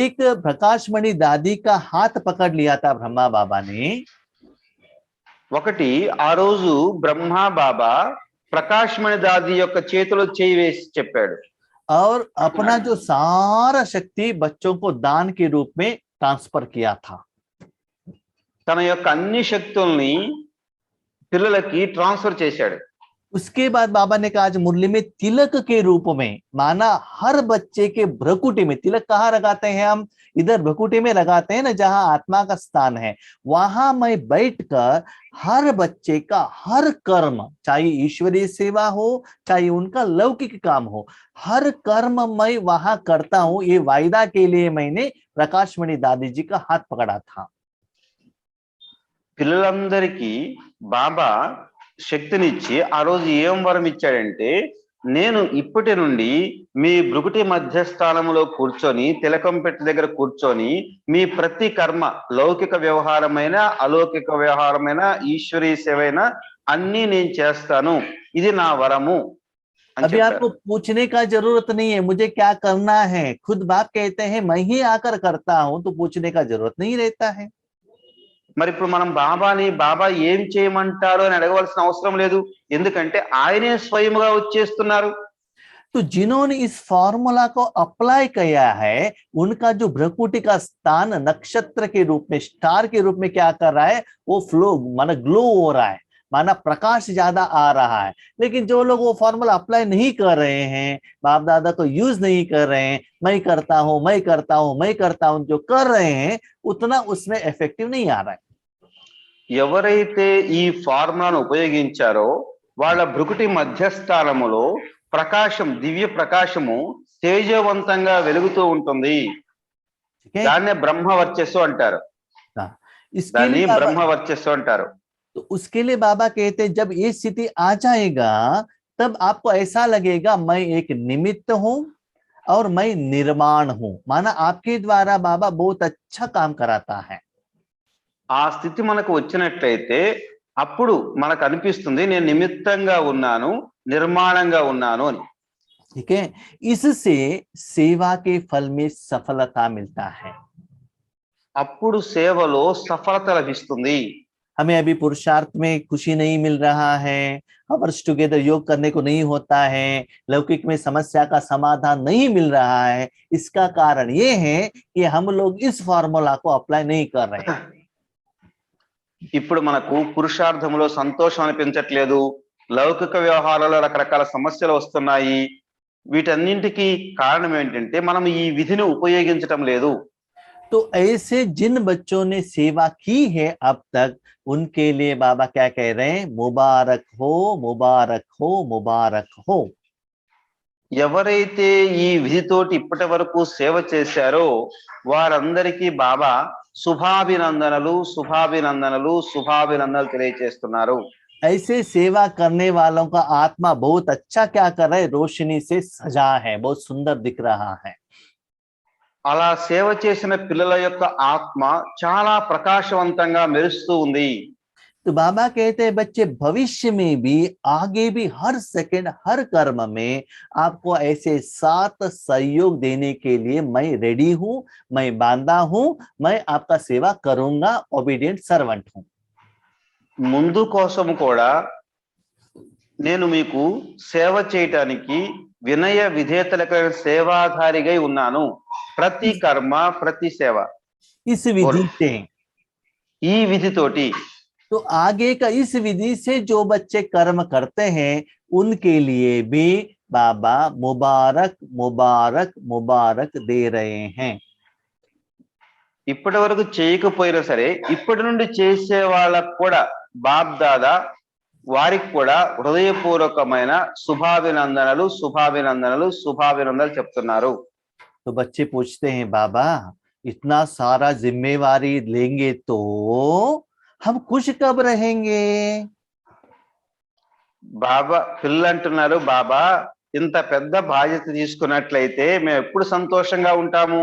Speaker 1: एक प्रकाशमणि दादी का हाथ पकड़ लिया था ब्रह्मा बाबा ने।
Speaker 2: ఒకటి ఆ రోజు బ్రహ్మా బాబా ప్రకాశమణి దాది యొక్క చేతిలో చేయి వేసి చెప్పాడు,
Speaker 1: और अपना जो सारा शक्ति बच्चों को दान के रूप में ट्रांसफर किया था।
Speaker 2: తన యొక్క అన్ని శక్తుల్ని పిల్లలకి ట్రాన్స్ఫర్ చేశాడు.
Speaker 1: उसके बाद बाबा ने कहा आज मुरली में तिलक के रूप में, माना हर बच्चे के भ्रकुटी में, तिलक कहाँ लगाते हैं हम? इधर भ्रकुटी में लगाते हैं ना, जहां आत्मा का स्थान है, वहां मैं बैठकर हर बच्चे का हर कर्म, चाहे ईश्वरीय सेवा हो, चाहे उनका लौकिक काम हो, हर कर्म मैं वहां करता हूं, ये वायदा के लिए मैंने प्रकाशमणि दादी जी का हाथ पकड़ा था।
Speaker 2: పిల్లలందరికీ బాబా శక్తినిచ్చి ఆ రోజు ఏం వరం ఇచ్చాడంటే, నేను ఇప్పటి నుండి మీ భృకుటి మధ్యస్థానంలో కూర్చొని, తిలకం పెట్టి దగ్గర కూర్చొని, మీ ప్రతి కర్మ, లౌకిక వ్యవహారమైన అలౌకిక వ్యవహారమైన ఈశ్వరీయ సేవైన అన్ని నేను చేస్తాను, ఇది నా వరము అని
Speaker 1: अभी आपको
Speaker 2: చెప్పారు.
Speaker 1: पूछने का जरूरत नहीं है मुझे क्या करना है, खुद बाप कहते हैं मैं ही आकर करता हूं, तो पूछने का जरूरत नहीं रहता है।
Speaker 2: మరి ఇప్పుడు మనం బాబాని బాబా ఏం చేయమంటారు అని అడగవలసిన అవసరం లేదు, ఎందుకంటే ఆయనే స్వయముగా వచ్చేస్తున్నారు.
Speaker 1: तो जिन्होंने इस फॉर्मूला को अप्लाई किया है, उनका जो भ्रकुटी का स्थान नक्षत्र के रूप में, स्टार के रूप में क्या कर रहा है? वो फ्लो, माना ग्लो हो रहा है, माना प्रकाश ज्यादा आ रहा है। लेकिन जो लोग वो फॉर्मूला अप्लाई नहीं कर रहे हैं, बाप दादा को यूज नहीं कर रहे हैं, मैं करता हूं, मैं करता हूं, मैं करता हूं, जो कर रहे हैं उतना उसमें इफेक्टिव नहीं आ रहा है।
Speaker 2: ఎవరైతే ఈ ఫార్ములాను ఉపయోగించారో వాళ్ళ భృకుటి మధ్యస్థానములో ప్రకాశం, దివ్య ప్రకాశము తేజవంతంగా వెలుగుతూ ఉంటుంది.
Speaker 1: ठीक है,
Speaker 2: దాన్నే బ్రహ్మ వర్చస్సు అంటారు.
Speaker 1: इसके
Speaker 2: దాన్ని
Speaker 1: लिए
Speaker 2: బ్రహ్మ
Speaker 1: बाबा,
Speaker 2: వర్చస్సు అంటారు.
Speaker 1: तो उसके लिए बाबा कहते हैं जब ये स्थिति आ जाएगा तब आपको ऐसा लगेगा मैं एक निमित्त हूं और मैं निर्माण हूं, माना आपके द्वारा बाबा बहुत अच्छा काम कराता है।
Speaker 2: ఆ స్థితి మనకు వచ్చినట్లయితే అప్పుడు మనకు అనిపిస్తుంది నేను నిమిత్తంగా ఉన్నాను, నిర్మాణంగా ఉన్నాను అని.
Speaker 1: ठीक है, इससे सेवा के फल में सफलता मिलता है।
Speaker 2: అప్పుడు సేవలో సఫలత లభిస్తుంది.
Speaker 1: हमें अभी पुरुषार्थ में खुशी नहीं मिल रहा है, अवर्स टुगेदर योग करने को नहीं होता है, लौकिक में समस्या का समाधान नहीं मिल रहा है। इसका कारण ये है कि हम लोग इस फॉर्मूला को अप्लाई नहीं कर रहे हैं।
Speaker 2: ఇప్పుడు మనకు పురుషార్థంలో సంతోషం అనిపించట్లేదు, లౌకిక వ్యవహారాల్లో రకరకాల సమస్యలు వస్తున్నాయి. వీటన్నింటికి కారణం ఏంటంటే మనం ఈ విధిని ఉపయోగించటం లేదు.
Speaker 1: तो ऐसे जिन बच्चों ने सेवा की है अब तक, उनके लिए बाबा क्या कह रहे हैं? मुबारक हो, मुबारक हो, मुबारक हो।
Speaker 2: ఎవరైతే ఈ విధితోటి ఇప్పటి వరకు సేవ చేశారో వారందరికీ బాబా శుభాభినందనలు శుభాభినందనలు శుభాభినందనలు తెలియజేస్తున్నారు.
Speaker 1: ऐसे सेवा करने वालों का आत्मा बहुत अच्छा क्या कर रहा है? रोशनी से सजा है, बहुत सुंदर दिख रहा है।
Speaker 2: అలా సేవ చేసిన పిల్లల యొక్క ఆత్మ చాలా ప్రకాశవంతంగా మెరుస్తూ ఉంది.
Speaker 1: तो बाबा कहते हैं बच्चे भविष्य में भी, आगे भी, हर सेकंड, हर कर्म में आपको ऐसे साथ सहयोग देने के लिए मैं रेडी हूं, मैं बांधा हूं, मैं आपका सेवा करूंगा, ओबीडिएंट सर्वेंट हूं।
Speaker 2: ముందు కోసం కూడా నేను మీకు సేవ చేయటానికి వినయ విధేయతలకు సేవాధారిగా ఉన్నాను. ప్రతి కర్మ ప్రతి సేవ
Speaker 1: इस विधि से,
Speaker 2: ఈ విధితోటి
Speaker 1: तो आगे का इस विधि से जो बच्चे कर्म करते हैं उनके लिए भी बाबा मुबारक मुबारक मुबारक दे रहे हैं।
Speaker 2: ఇప్పటి వరకు చేయకపోయినా సరే ఇప్పటి నుండి చేసే వాళ్ళకు కూడా బాప్ దాదా వారికి కూడా హృదయపూర్వకమైన శుభాభినందనలు శుభాభినందనలు శుభాభినందనలు చెప్తున్నారు.
Speaker 1: तो बच्चे पूछते हैं बाबा इतना सारा जिम्मेवारी लेंगे तो हम खुश कब रहेंगे?
Speaker 2: బాబా పిల్లలు అంటున్నారు, బాబా ఇంత పెద్ద బాధ్యత తీసుకున్నట్లయితే మేము ఎప్పుడు సంతోషంగా ఉంటాము?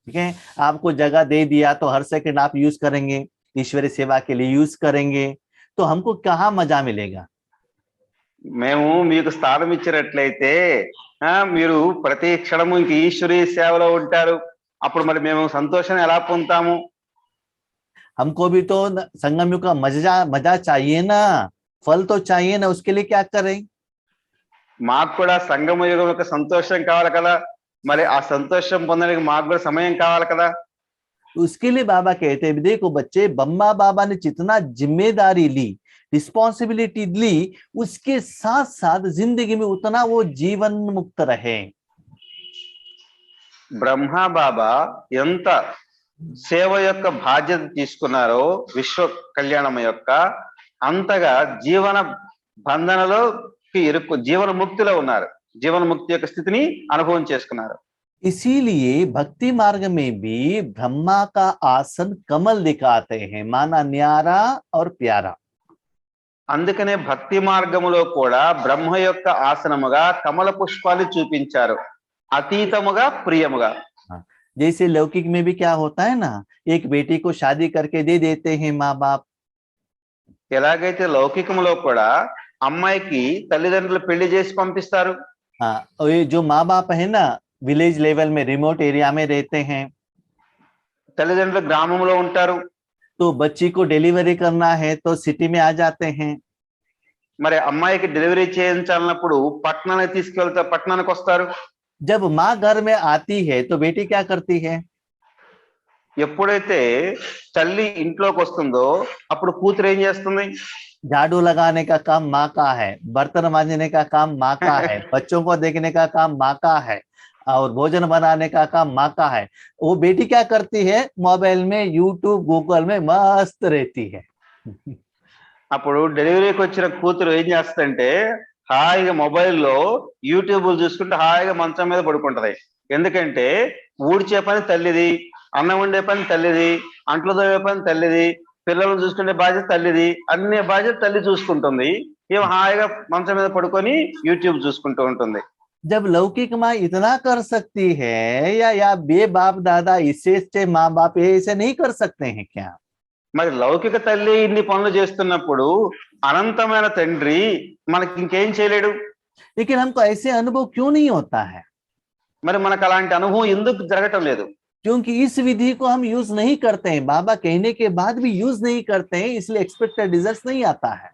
Speaker 1: ठीक है, आपको जगह दे दिया तो हर सेकंड आप यूज करेंगे, ईश्वरीय सेवा के लिए यूज करेंगे, तो हमको कहाँ मजा मिलेगा?
Speaker 2: మేము మీకు స్థానం ఇచ్చినట్లయితే మీరు ప్రతి క్షణము ఇంక ఈశ్వరీయ సేవలో ఉంటారు, అప్పుడు మరి మేము సంతోషాన్ని ఎలా పొందుతాము?
Speaker 1: हमको भी तो संगम युग का मजा मजा चाहिए ना, फल तो चाहिए ना, उसके लिए क्या करें?
Speaker 2: మాకు కూడా సంగమ యుగం యొక్క సంతోషం కావాలి కదా, మరి ఆ సంతోషం పొందడానికి మాకు కూడా సమయం కావాలి కదా.
Speaker 1: उसके लिए बाबा कहते हैं देखो बच्चे, बम्मा बाबा ने जितना जिम्मेदारी ली, रिस्पॉन्सिबिलिटी ली, उसके साथ साथ जिंदगी में उतना वो जीवन मुक्त रहे।
Speaker 2: బ్రహ్మా బాబా ఎంత సేవ యొక్క బాధ్యత తీసుకున్నారో విశ్వ కళ్యాణం యొక్క, అంతగా జీవన బంధనలో జీవన ముక్తిలో ఉన్నారు, జీవన ముక్తి యొక్క స్థితిని అనుభవం చేసుకున్నారు.
Speaker 1: इसीलिए भक्ति मार्ग में भी ब्रह्मा का आसन कमल दिखाते हैं, माना न्यारा और प्यारा।
Speaker 2: అందుకనే భక్తి మార్గములో కూడా బ్రహ్మ యొక్క ఆసనముగా కమల పుష్పాలు చూపించారు, అతీతముగా ప్రియముగా.
Speaker 1: जैसे लौकिक में भी क्या होता है ना, एक बेटी को शादी करके दे देते हैं माँ बाप।
Speaker 2: ఎలాగైతే లౌకికములో కూడా అమ్మాయికి తల్లిదండ్రులు పెళ్లి చేసి పంపిస్తారు.
Speaker 1: हाँ, और ये जो माँ बाप है ना, विलेज लेवल में, रिमोट एरिया में रहते हैं,
Speaker 2: తల్లిదండ్రులు గ్రామంలో ఉంటారు.
Speaker 1: तो बच्ची को डिलीवरी करना है तो सिटी में आ जाते हैं।
Speaker 2: మరి అమ్మాయికి డెలివరీ చేయించాలన్నప్పుడు పట్టణానికి తీసుకెళ్తే పట్టణానికి వస్తారు.
Speaker 1: जब माँ घर में आती है तो बेटी क्या करती है?
Speaker 2: ఎప్పుడైతే తల్లి ఇంట్లోకి వస్తుందో అప్పుడు కూతురు ఏం చేస్తుంది?
Speaker 1: झाड़ू लगाने का काम माँ का है, बर्तन मांजने का काम माँ का है, बच्चों को देखने का काम माँ का है, और भोजन बनाने का काम माँ का है। वो बेटी क्या करती है? मोबाइल में, यूट्यूब, गूगल में मस्त रहती है।
Speaker 2: అప్పుడు డెలివరీకి వచ్చిన కూతురు ఏం చేస్తుందంటే హాయిగా మొబైల్లో యూట్యూబ్ చూసుకుంటే హాయిగా మంచం మీద పడుకుంటది. ఎందుకంటే ఊడ్చే పని తల్లిది, అన్నం వండే పని తల్లిది, అంట్లు తోమే పని తల్లిది, పిల్లలను చూసుకునే బాధ్యత తల్లిది, అన్ని బాధ్యత తల్లి చూసుకుంటుంది. ఏం హాయిగా మంచం మీద పడుకొని యూట్యూబ్ చూసుకుంటూ ఉంటుంది.
Speaker 1: जब लौकिक माँ इतना कर सकती है, या बे बाप दादा इससे माँ बाप ऐसे नहीं कर सकते हैं क्या?
Speaker 2: మరి లౌకిక తల్లి ఇన్ని పనులు చేస్తున్నప్పుడు అనంతమైన తండ్రి మనకి ఇంకేం చేయలేడు?
Speaker 1: लेकिन हमको ऐसे अनुभव क्यों नहीं होता है?
Speaker 2: మరి మనకు అలాంటి అనుభవం ఎందుకు జరగటం లేదు?
Speaker 1: क्योंकि इस विधि को हम यूज नहीं करते हैं, बाबा कहने के बाद भी यूज नहीं करते हैं, इसलिए एक्सपेक्टेड रिजल्ट नहीं आता है।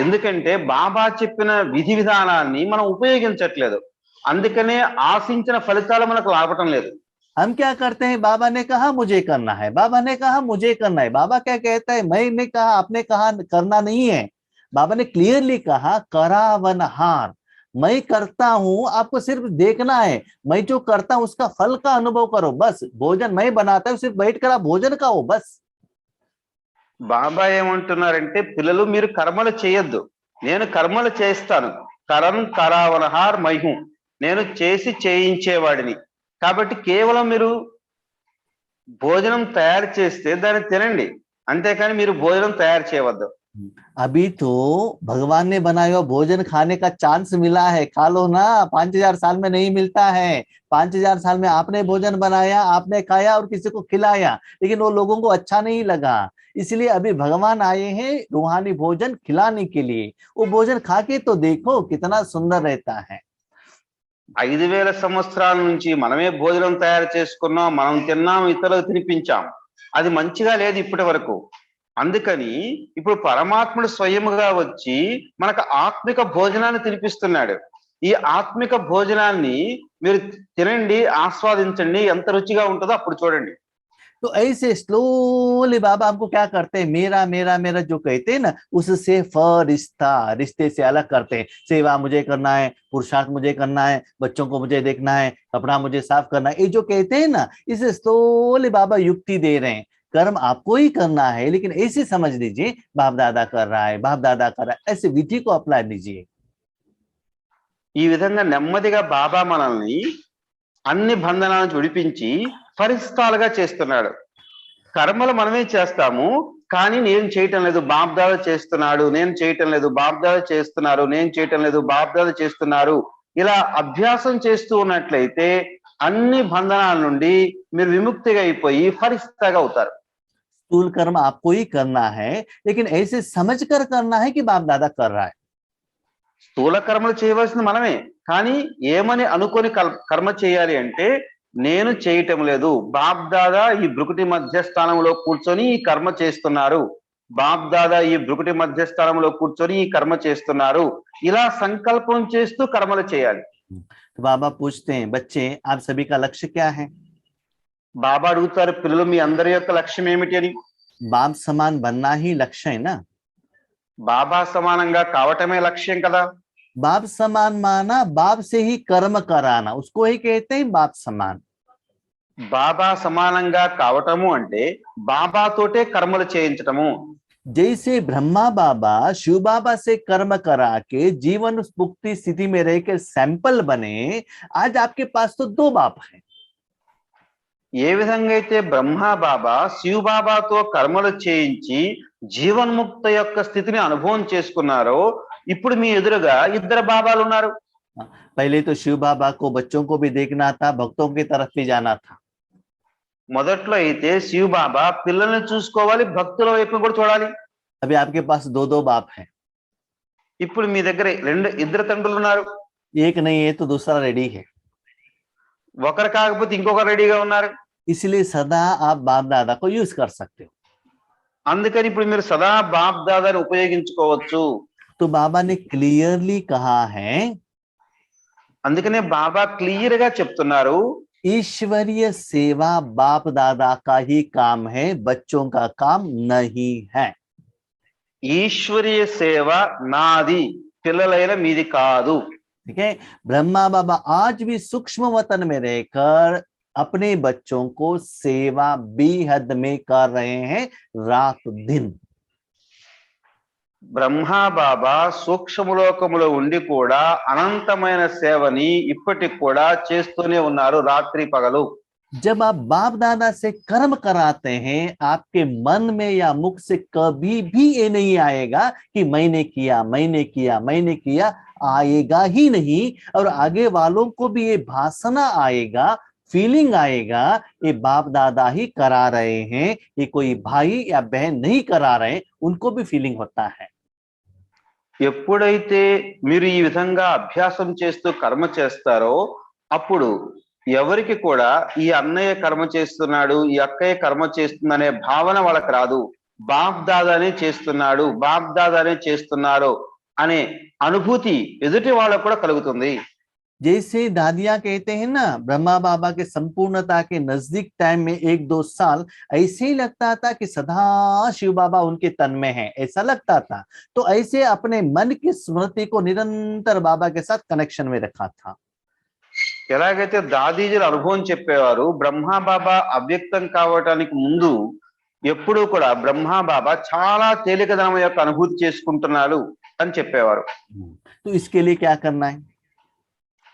Speaker 2: ఎందుకంటే బాబా చెప్పిన విధి విధానాన్ని మనం ఉపయోగించట్లేదు, అందుకనే ఆశించిన ఫలితాలు మనకు రావటం లేదు।
Speaker 1: हम क्या करते हैं, बाबा ने कहा मुझे करना है, बाबा ने कहा मुझे करना है। बाबा क्या कहता है, मैंने कहा आपने कहा करना नहीं है। बाबा ने क्लियरली कहा करावनहार, मैं करता हूं, आपको सिर्फ देखना है, मैं जो करता हूं उसका फल का अनुभव करो बस। भोजन मैं बनाता हूं, सिर्फ बैठ कर आप भोजन खाओ बस।
Speaker 2: బాబా ఏమంటున్నారంటే పిల్లలు మీరు కర్మలు చేయొద్దు, నేను కర్మలు చేస్తాను, కరం కరావనహార్ మైహు, నేను చేసి చేయించేవాడిని, కాబట్టి కేవలం మీరు భోజనం తయారు చేస్తే దాన్ని తినండి, అంతేకాని మీరు భోజనం తయారు చేయవద్దు।
Speaker 1: अभी तो भगवान ने बनाया हुआ भोजन खाने का चांस मिला है, खा लो ना, 5000 साल में नहीं मिलता है। 5000 साल में आपने भोजन बनाया, आपने खाया और किसी को खिलाया, लेकिन वो लोगों को अच्छा नहीं लगा, इसलिए अभी भगवान आए हैं रूहानी भोजन खिलाने के लिए। वो भोजन खा के तो देखो कितना सुंदर रहता है।
Speaker 2: 5000 సంవత్సరాల నుంచి మనమే భోజనం తయారు చేసుకున్నాం, మనం తిన్నాం, ఇతరులకు తినిపించాం, అది మంచిగా లేదు ఇప్పటి వరకు। అందుకని ఇప్పుడు పరమాత్ముడు స్వయముగా వచ్చి మనకు ఆత్మిక భోజనాన్ని తినిపిస్తున్నాడు। ఈ ఆత్మిక భోజనాన్ని మీరు తినండి, ఆస్వాదించండి, ఎంత రుచిగా ఉంటుందో అప్పుడు చూడండి।
Speaker 1: तो ऐसे स्लोली बाबा हमको क्या करते हैं, मेरा मेरा मेरा जो कहते हैं ना, उससे फरिश्ता रिश्ते से अलग करते हैं। सेवा मुझे करना है, पुरुषार्थ मुझे करना है, बच्चों को मुझे देखना है, कपड़ा मुझे साफ करना है, ये जो कहते हैं ना, इसे स्लोली बाबा युक्ति दे रहे हैं। कर्म आपको ही करना है, लेकिन ऐसे समझ लीजिए बाप दादा कर रहा है, बाप दादा कर रहा है, ऐसे विधि को अप्लाई लीजिए।
Speaker 2: ఈ విధంగా నెమ్మదిగా బాబా మనల్ని అన్ని బంధనాలను విడిపించి ఫరిస్తాలుగా చేస్తున్నాడు। కర్మలు మనమే చేస్తాము, కానీ నేను చేయటం లేదు, బాప్దాదా చేస్తున్నాడు, నేను చేయటం లేదు, బాప్దాదా చేస్తున్నారు, నేను చేయటం లేదు, బాప్దాదా చేస్తున్నారు, ఇలా అభ్యాసం చేస్తూ ఉన్నట్లయితే అన్ని బంధనాల నుండి మీరు విముక్తిగా అయిపోయి ఫరిస్తాగా అవుతారు।
Speaker 1: स्थूल कर्म आपको ही करना है, लेकिन ऐसे समझकर करना है कि बाप दादा कर रहा है।
Speaker 2: స్థూల కర్మలు చేయవలసింది మనమే, కానీ ఏమని అనుకొని కర్మ చేయాలి అంటే నేను చేయటం లేదు, బాప్ దాదా ఈ భృకుటి మధ్యస్థానంలో కూర్చొని ఈ కర్మ చేస్తున్నారు, బాప్ దాదా ఈ భృకుటి మధ్యస్థానంలో కూర్చొని ఈ కర్మ చేస్తున్నారు, ఇలా సంకల్పం చేస్తూ కర్మలు చేయాలి।
Speaker 1: तो बाबा पूछते हैं, बच्चे आप सभी का लक्ष्य क्या है?
Speaker 2: బాబా అడుగుతారు, పిల్లలు మీ అందరి యొక్క లక్ష్యం ఏమిటి అని।
Speaker 1: बाप समान बनना ही लक्ष्य है ना।
Speaker 2: బాబా సమానంగా కావటమే లక్ష్యం కదా।
Speaker 1: बाप समान माना बाप से ही कर्म कराना, उसको ही कहते हैं बाप समान।
Speaker 2: బాబా సమానంగా కావటము అంటే బాబా తోటే కర్మలు చేయించటము।
Speaker 1: जैसे ब्रह्मा बाबा शिव बाबा से कर्म करा के जीवन मुक्ति स्थिति में रह के सैंपल बने, आज आपके पास तो दो बाप हैं।
Speaker 2: ఏ విధంగా అయితే బ్రహ్మ బాబా శివ బాబాతో కర్మలు చేయించి జీవన్ముక్త యొక్క స్థితిని అనుభవం చేసుకున్నారో, ఇప్పుడు మీ ఎదురుగా ఇద్దరు బాబాలు ఉన్నారు।
Speaker 1: पहले तो शिव बाबा को बच्चों को भी देखना था, भक्तों की तरफ भी जाना था।
Speaker 2: మొదట్లో అయితే శివ బాబా పిల్లల్ని చూసుకోవాలి, భక్తుల వైపు కూడా చూడాలి।
Speaker 1: अभी आपके पास दो दो बाप हैं।
Speaker 2: ఇప్పుడు మీ దగ్గర ఇద్దరు తండ్రులు ఉన్నారు,
Speaker 1: एक नहीं है तो दूसरा रेडी है,
Speaker 2: ఒకరు కాకపోతే ఇంకొకరు రెడీగా ఉన్నారు।
Speaker 1: इसलिए सदा आप बाप दादा को यूज कर सकते हो।
Speaker 2: అందుకని ఇప్పుడు మీరు సదా బాప్ దాదాని ఉపయోగించుకోవచ్చు।
Speaker 1: तो बाबा ने क्लियरली कहा है,
Speaker 2: అందుకనే బాబా క్లియర్ గా చెప్తున్నారు,
Speaker 1: ईश्वरीय सेवा बाप दादा का ही काम है, बच्चों का काम नहीं है।
Speaker 2: ఈశ్వరీయ సేవ నాది, పిల్లలైన మీది కాదు।
Speaker 1: ठीक है, ब्रह्मा बाबा आज भी सूक्ष्म वतन में रहकर अपने बच्चों को सेवा बेहद में कर रहे हैं, रात दिन।
Speaker 2: బ్రహ్మా బాబా సూక్ష్మలోకములో ఉండి కూడా అనంతమైన సేవని ఇప్పటికి కూడా చేస్తూనే ఉన్నారు, రాత్రి పగలు।
Speaker 1: जब आप बाप दादा से कर्म कराते हैं, आपके मन में या मुख से कभी भी ये नहीं आएगा कि मैंने किया मैंने किया मैंने किया, आएगा ही नहीं। और आगे वालों को भी ये भासना आएगा, फीलिंग आएगा, ये बाप दादा ही करा रहे हैं, ये कोई भाई या बहन नहीं करा रहे, उनको भी फीलिंग होता है।
Speaker 2: ఎప్పుడైతే మీరు ఈ విధంగా అభ్యాసం చేస్తూ కర్మ చేస్తారో, అప్పుడు ఎవరికి కూడా ఈ అన్నయ్య కర్మ చేస్తున్నాడు, ఈ అక్కయ్య కర్మ చేస్తుందనే భావన వాళ్ళకి రాదు. బాప్ దాదానే చేస్తున్నాడు, బాప్ దాదానే చేస్తున్నారు అనే అనుభూతి ఎదుటి వాళ్ళకు కూడా కలుగుతుంది.
Speaker 1: जैसे दादियां कहते हैं ना, ब्रह्मा बाबा के संपूर्णता के नजदीक टाइम में 1-2 साल ऐसे ही लगता था कि सदा शिव बाबा उनके तन में है, ऐसा लगता था। तो ऐसे अपने मन की स्मृति को निरंतर बाबा के साथ कनेक्शन में रखा था।
Speaker 2: ఎలాగైతే దాదీజీల అనుభవం చెప్పేవారు, బ్రహ్మా బాబా అవ్యక్తం కావటానికి ముందు ఎప్పుడూ కూడా బ్రహ్మా బాబా చాలా తేలికదనం యొక్క అనుభూతి చేసుకుంటున్నాడు అని చెప్పేవారు.
Speaker 1: तो इसके लिए क्या करना है?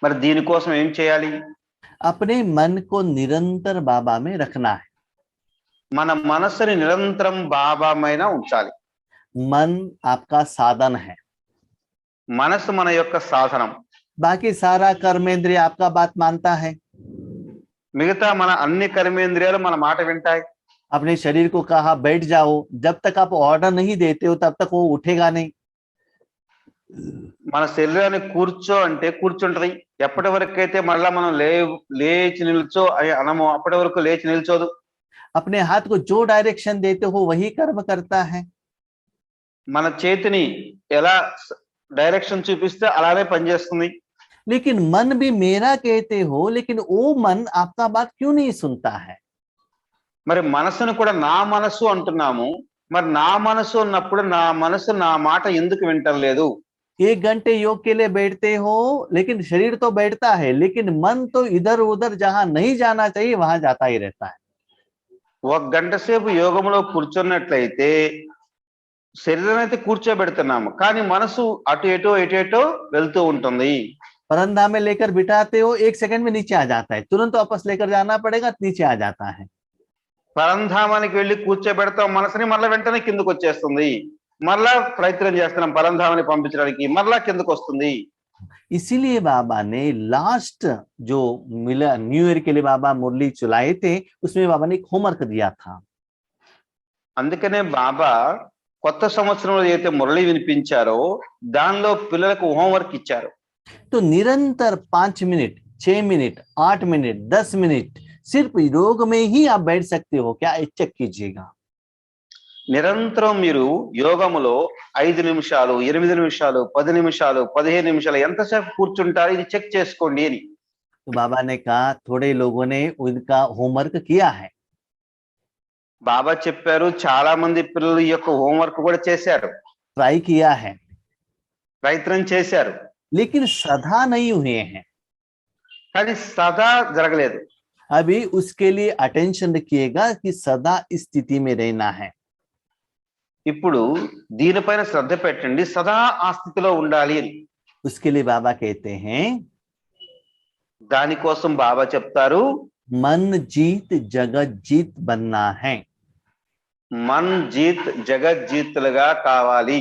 Speaker 2: మరి దీనికోసం ఏం చేయాలి?
Speaker 1: अपने मन को निरंतर बाबा में रखना है।
Speaker 2: మన మనస్సుని నిరంతరం బాబా పైన ఉంచాలి.
Speaker 1: मन आपका साधन है,
Speaker 2: మనస్సు మన యొక్క సాధనం.
Speaker 1: बाकी सारा कर्मेंद्रिय आपका बात मानता है।
Speaker 2: మిగతా మన అన్ని కర్మేంద్రియాలు మన మాట వింటాయి.
Speaker 1: अपने शरीर को कहा बैठ जाओ, जब तक आप ऑर्डर नहीं देते हो तब तक वो उठेगा नहीं।
Speaker 2: మన శరీరాన్ని కూర్చో అంటే కూర్చుంటది. ఎప్పటి వరకు అయితే మళ్ళా మనం లేచి నిల్చో అని అనము, అప్పటి వరకు లేచి నిల్చోదు.
Speaker 1: अपने हाथ को जो डायरेक्शन देते हो वही कर्म करता है।
Speaker 2: మన చేతిని ఎలా డైరెక్షన్ చూపిస్తే అలానే పనిచేస్తుంది.
Speaker 1: लेकिन मन भी मेरा कहते हो, लेकिन वो मन आपका बात क्यों नहीं सुनता है?
Speaker 2: మరి మనసును కూడా నా మనసు అంటున్నాము. మరి నా మనసు ఉన్నప్పుడు నా మనసు నా మాట ఎందుకు వింటం లేదు?
Speaker 1: 1 घंटे योग के लिए बैठते हो, लेकिन शरीर तो बैठता है, लेकिन मन तो इधर उधर जहां नहीं जाना चाहिए वहां जाता ही रहता है।
Speaker 2: ఒక గంట సేపు యోగంలో కూర్చున్నట్లయితే శరీరం అయితే కూర్చోబెడుతున్నాము, కానీ మనసు అటు ఎటో వెళ్తూ ఉంటుంది.
Speaker 1: परंधा में लेकर बिठाते हो, 1 सेकंड में नीचे आ जाता है, तुरंत वापस लेकर जाना पड़ेगा, नीचे आ जाता है।
Speaker 2: పరంధామానికి వెళ్ళి కూర్చోబెడతాం మనసుని, మళ్ళా వెంటనే కిందకు వచ్చేస్తుంది. మళ్ళా ప్రయత్నం చేస్తున్నాం పరంధామాన్ని పంపించడానికి, మళ్ళా కిందకు వస్తుంది.
Speaker 1: इसीलिए बाबा ने लास्ट जो मिला न्यू ईयर के लिए बाबा मुरली चलाए थे, उसमें बाबा ने एक होमवर्क दिया था।
Speaker 2: అందుకనే బాబా కొత్త సంవత్సరంలో ఏదైతే మురళి వినిపించారో దానిలో పిల్లలకు హోంవర్క్ ఇచ్చారు.
Speaker 1: तो निरंतर 5 मिनट, 6 मिनट, 8 मिनट, 10 मिनट सिर्फ योग में ही आप बैठ सकते हो क्या, चेक कीजिएगा।
Speaker 2: నిరంతరం మీరు యోగములో 5 నిమిషాలు, 8 నిమిషాలు, 10 నిమిషాలు, 15 నిమిషాలు ఎంతసేపు కూర్చుంటారు ఇది చెక్ చేసుకోండి అని.
Speaker 1: तो बाबा ने कहा थोड़े लोगों ने उनका होमवर्क किया है।
Speaker 2: బాబా చెప్పారు చాలా మంది పిల్లలు ఈ యొక్క హోంవర్క్ కూడా చేశారు,
Speaker 1: ट्राई किया है,
Speaker 2: ప్రయత్నం చేశారు,
Speaker 1: लेकिन सदा नहीं हुए हैं।
Speaker 2: కానీ సదా జరగలేదు.
Speaker 1: अभी उसके लिए अटेंशन रखिएगा कि सदा इस स्थिति में रहना है।
Speaker 2: ఇప్పుడు దీనిపైన శ్రద్ధ పెట్టండి, సదా ఆ స్థితిలో ఉండాలి అని.
Speaker 1: उसके लिए बाबा कहते हैं
Speaker 2: దానికోసం బాబా చెప్తారు
Speaker 1: मन जीत जगत जीत बनना है।
Speaker 2: మన్ జీత్ జగత్ జీత్లుగా కావాలి.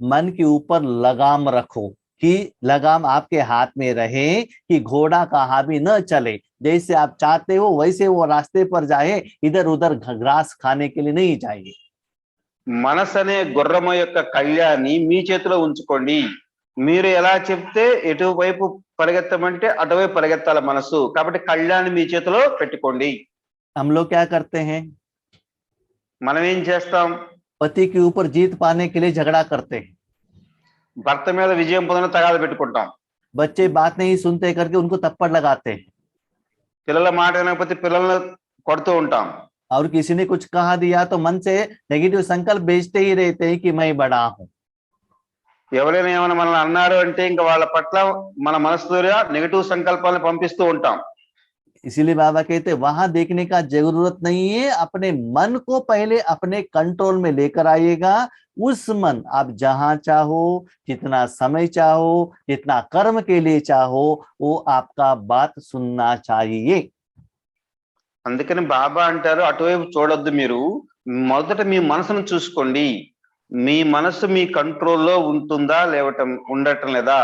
Speaker 1: मन के ऊपर लगाम रखो कि लगाम आपके हाथ में रहे कि घोड़ा कहाँ भी न चले, जैसे आप चाहते हो वैसे वो रास्ते पर जाए, इधर उधर घास खाने के लिए नहीं जाइए।
Speaker 2: మనసు అనే గుర్రము యొక్క కళ్యాన్ని మీ చేతిలో ఉంచుకోండి. మీరు ఎలా చెప్తే ఎటువైపు పరిగెత్తమంటే అటువైపు పరిగెత్తాల మనసు, కాబట్టి కళ్యాణి మీ చేతిలో పెట్టుకోండి.
Speaker 1: हम लोग क्या करते हैं,
Speaker 2: మనం ఏం చేస్తాం,
Speaker 1: पति के ऊपर जीत पाने के लिए झगड़ा करते हैं।
Speaker 2: భర్త మీద విజయం పొందిన తగాద పెట్టుకుంటాం.
Speaker 1: बच्चे बात नहीं सुनते करके उनको थप्पड़ लगाते हैं।
Speaker 2: పిల్లల మాట వినకపోతే పిల్లల్ని కొడుతూ ఉంటాం.
Speaker 1: और किसी ने कुछ कहा दिया तो मन से नेगेटिव संकल्प भेजते ही रहते हैं कि मैं बड़ा हूं।
Speaker 2: ఎవరైనా ఏమైనా మనల్ని అన్నారు అంటే ఇంకా వాళ్ళ పట్ల మన మనసు ద్వారా నెగటివ్ సంకల్పాలను పంపిస్తూ ఉంటాం.
Speaker 1: इसीलिए बाबा कहते हैं वहां देखने का जरूरत नहीं है, अपने मन को पहले अपने कंट्रोल में लेकर आइएगा। उस मन आप जहां चाहो, जितना समय चाहो, जितना कर्म के लिए चाहो, वो आपका बात सुनना चाहिए।
Speaker 2: అందుకని బాబా అంటారు అటువైపు చూడొద్దు, మీరు మొదట మీ మనసును చూసుకోండి. మీ మనసు మీ కంట్రోల్లో ఉంటుందా ఉండటం లేదా,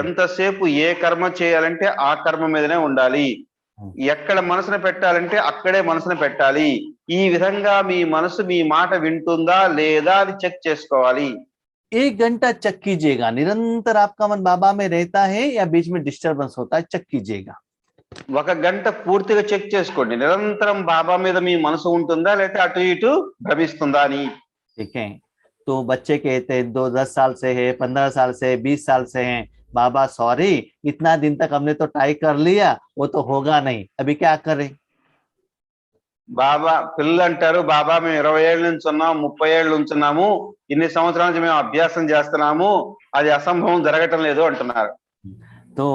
Speaker 2: ఎంతసేపు ఏ కర్మ చేయాలంటే ఆ కర్మ మీదనే ఉండాలి, ఎక్కడ మనసును పెట్టాలంటే అక్కడే మనసును పెట్టాలి. ఈ విధంగా మీ మనసు మీ మాట వింటుందా లేదా అని చెక్ చేసుకోవాలి.
Speaker 1: 1 घंटा चेक कीजिएगा, निरंतर आपका मन बाबा में रहता है या बीच में डिस्टर्बेंस होता है, चेक कीजिएगा।
Speaker 2: ఒక గంట పూర్తిగా చెక్ చేసుకోండి, నిరంతరం బాబా మీద మీ మనసు ఉంటుందా లేకపోతే అటు ఇటు భ్రమిస్తుందా అని.
Speaker 1: ठीक है, तो बच्चे कहते हैं 10 साल से है, 15 साल से, 20 साल से हैं, बाबा सॉरी, इतना दिन तक हमने तो ट्राई कर लिया, वो तो होगा नहीं, अभी क्या करें?
Speaker 2: బాబా పిల్లలు అంటారు, బాబా మేము 20 ఏళ్ళ నుంచి ఉన్నాము, 30 ఏళ్ళు ఉంచున్నాము, ఇన్ని సంవత్సరాల నుంచి మేము అభ్యాసం చేస్తున్నాము, అది అసంభవం జరగటం లేదు అంటున్నారు.
Speaker 1: तो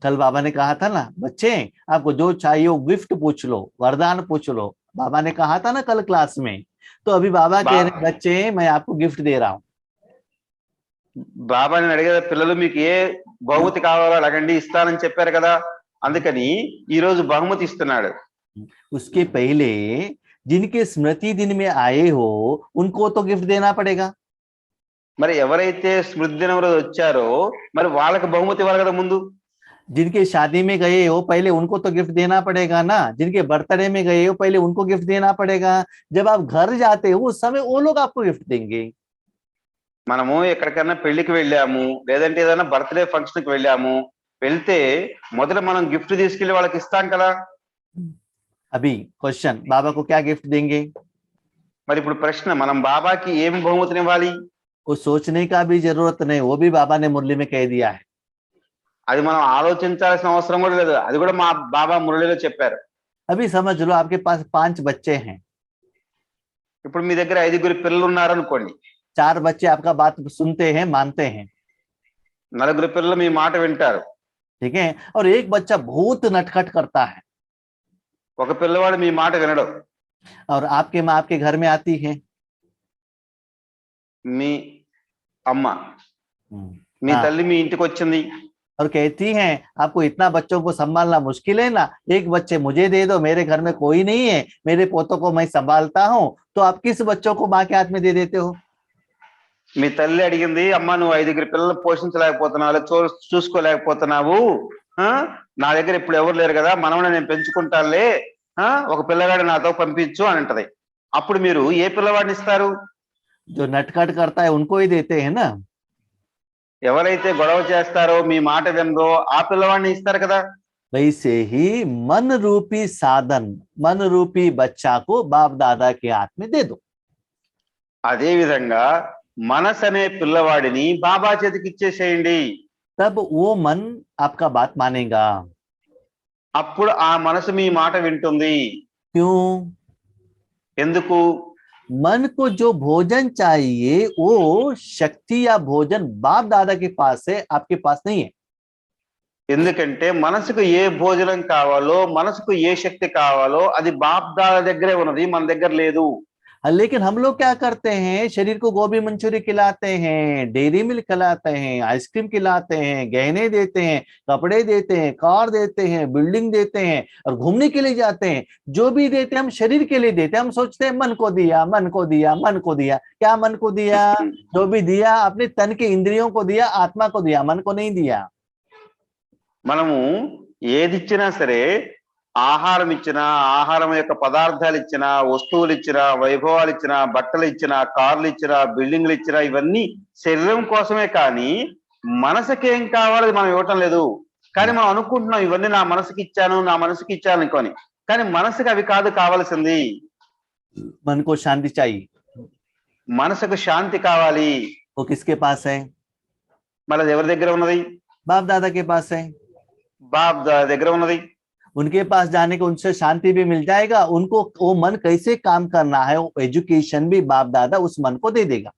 Speaker 1: कल बाबा ने कहा था ना, बच्चे आपको जो चाहिए वो गिफ्ट पूछ लो, वरदान पूछ लो, बाबा ने कहा था ना कल क्लास में। तो अभी बाबा कह रहे बच्चे मैं आपको गिफ्ट दे रहा हूँ।
Speaker 2: బాబాని అడిగేది, పిల్లలు మీకు ఏ బహుమతి కావాలో అడగండి ఇస్తానని చెప్పారు కదా, అందుకని ఈ రోజు బహుమతి ఇస్తున్నాడు.
Speaker 1: उसके पहले जिनके स्मृति दिन में आए हो उनको तो गिफ्ट देना पड़ेगा।
Speaker 2: మరి ఎవరైతే స్మృతి దినం రోజు వచ్చారో మరి వాళ్ళకి బహుమతి ఇవ్వాలి కదా ముందు.
Speaker 1: जिनके शादी में गए हो पहले उनको तो गिफ्ट देना पड़ेगा ना, जिनके बर्थडे में गए हो पहले उनको गिफ्ट देना पड़ेगा। जब आप घर जाते हो उस समय वो लोग आपको गिफ्ट देंगे।
Speaker 2: మనము ఎక్కడికైనా పెళ్లికి వెళ్ళాము లేదంటే ఏదైనా బర్త్డే ఫంక్షన్ కి వెళ్ళాము, వెళ్తే మొదట మనం గిఫ్ట్ తీసుకెళ్లి వాళ్ళకి ఇస్తాం కదా.
Speaker 1: अभी क्वेश्चन, बाबा को क्या गिफ्ट देंगे?
Speaker 2: మరి ఇప్పుడు ప్రశ్న, మనం బాబాకి ఏమి బహుమతిని ఇవ్వాలి?
Speaker 1: वो सोचने का भी जरूरत नहीं, वो भी बाबा ने मुरली में कह दिया है।
Speaker 2: అది మనం ఆలోచించాల్సిన అవసరం కూడా లేదు, అది కూడా మా బాబా మురళిలో చెప్పారు.
Speaker 1: अभी समझ लो आपके पास 5 बच्चे हैं,
Speaker 2: ఇప్పుడు మీ దగ్గర 5 పిల్లలు ఉన్నారనుకోండి,
Speaker 1: 4 बच्चे आपका बात सुनते हैं, मानते हैं,
Speaker 2: 4 పిల్లలు మీ మాట వింటారు,
Speaker 1: ठीक है, और एक बच्चा बहुत नटखट करता है
Speaker 2: ఒక పిల్లవాడు మీ మాట వినడు.
Speaker 1: और आपके माँ आपके घर में आती है,
Speaker 2: మీ అమ్మ మీ
Speaker 1: हाँ,
Speaker 2: తల్లి మీ ఇంటికి వచ్చింది,
Speaker 1: और कहती हैं आपको इतना बच्चों को संभालना मुश्किल है ना, एक बच्चे मुझे दे दो, मेरे घर में कोई नहीं है, मेरे पोतों को मैं संभालता हूँ, तो आप किस बच्चों को माँ के हाथ में दे देते हो?
Speaker 2: మీ తల్లి అడిగింది, అమ్మ నువ్వు 5 పిల్లలు పోషించలేకపోతున్నావు, చూసుకోలేకపోతున్నావు, నా దగ్గర ఇప్పుడు ఎవరు లేరు కదా, మనవని నేను పెంచుకుంటానులే, ఒక పిల్లగాడు నాతో పంపించు అని అంటది. అప్పుడు మీరు ఏ పిల్లవాడిని ఇస్తారు?
Speaker 1: जो नटखट करता है उनको ही देते हैं ना।
Speaker 2: ఎవరైతే గొడవ చేస్తారో మీ మాట వినరో ఆ పిల్లవాడిని ఇస్తారు కదా.
Speaker 1: वैसे ही मन रूपी साधन, मन रूपी बच्चा को बाप दादा के हाथ में दे दो।
Speaker 2: అదే విధంగా మనసు అనే పిల్లవాడిని బాబా చేతికి ఇచ్చేసేయండి.
Speaker 1: तब वो मन आपका बात मानेगा।
Speaker 2: అప్పుడు ఆ మనసు మీ మాట వింటుంది.
Speaker 1: क्यों?
Speaker 2: ఎందుకు?
Speaker 1: मन को जो भोजन चाहिए वो शक्ति या भोजन बाप दादा के पास है, आपके पास नहीं है।
Speaker 2: ఎందుకంటే మనసుకు ఏ భోజనం కావాలో, మనసుకు ఏ శక్తి కావాలో అది బాప్ దాదా దగ్గరే ఉన్నది, మన దగ్గర లేదు.
Speaker 1: लेकिन हम लोग क्या करते हैं, शरीर को गोभी मंचूरी खिलाते हैं, डेयरी मिल्क खिलाते हैं, आइसक्रीम खिलाते हैं, गहने देते हैं, कपड़े देते हैं, कार देते हैं, बिल्डिंग देते हैं और घूमने के लिए जाते हैं। जो भी देते हैं हम शरीर के लिए देते हैं। हम सोचते हैं मन को दिया, मन को दिया, मन को दिया। क्या मन को दिया? जो भी दिया अपने तन के इंद्रियों को दिया, आत्मा को दिया, मन को नहीं दिया।
Speaker 2: మనము ఏది ఇచ్చినా సరే, ఆహారం ఇచ్చినా, ఆహారం యొక్క పదార్థాలు ఇచ్చినా, వస్తువులు ఇచ్చినా, వైభవాలు ఇచ్చినా, బట్టలు ఇచ్చినా, కార్లు ఇచ్చినా, బిల్డింగ్లు ఇచ్చినా, ఇవన్నీ శరీరం కోసమే, కానీ మనసుకేం కావాలో మనం ఇవ్వటం లేదు. కానీ మనం అనుకుంటున్నాం ఇవన్నీ నా మనసుకి ఇచ్చాను, నా మనసుకి ఇచ్చాను అనుకోని, కానీ మనసుకి అవి కాదు కావాల్సింది.
Speaker 1: मन को शांति चाहिए।
Speaker 2: మనసుకు శాంతి కావాలి.
Speaker 1: वो किसके पास है?
Speaker 2: మళ్ళీ ఎవరి దగ్గర ఉన్నది?
Speaker 1: बाप दादा के पास है।
Speaker 2: బాప్ దగ్గర ఉన్నది.
Speaker 1: उनके पास जाने के उनसे शांति भी मिल जाएगा। उनको वो मन कैसे काम करना है, वो एजुकेशन भी बाप दादा उस मन को दे देगा।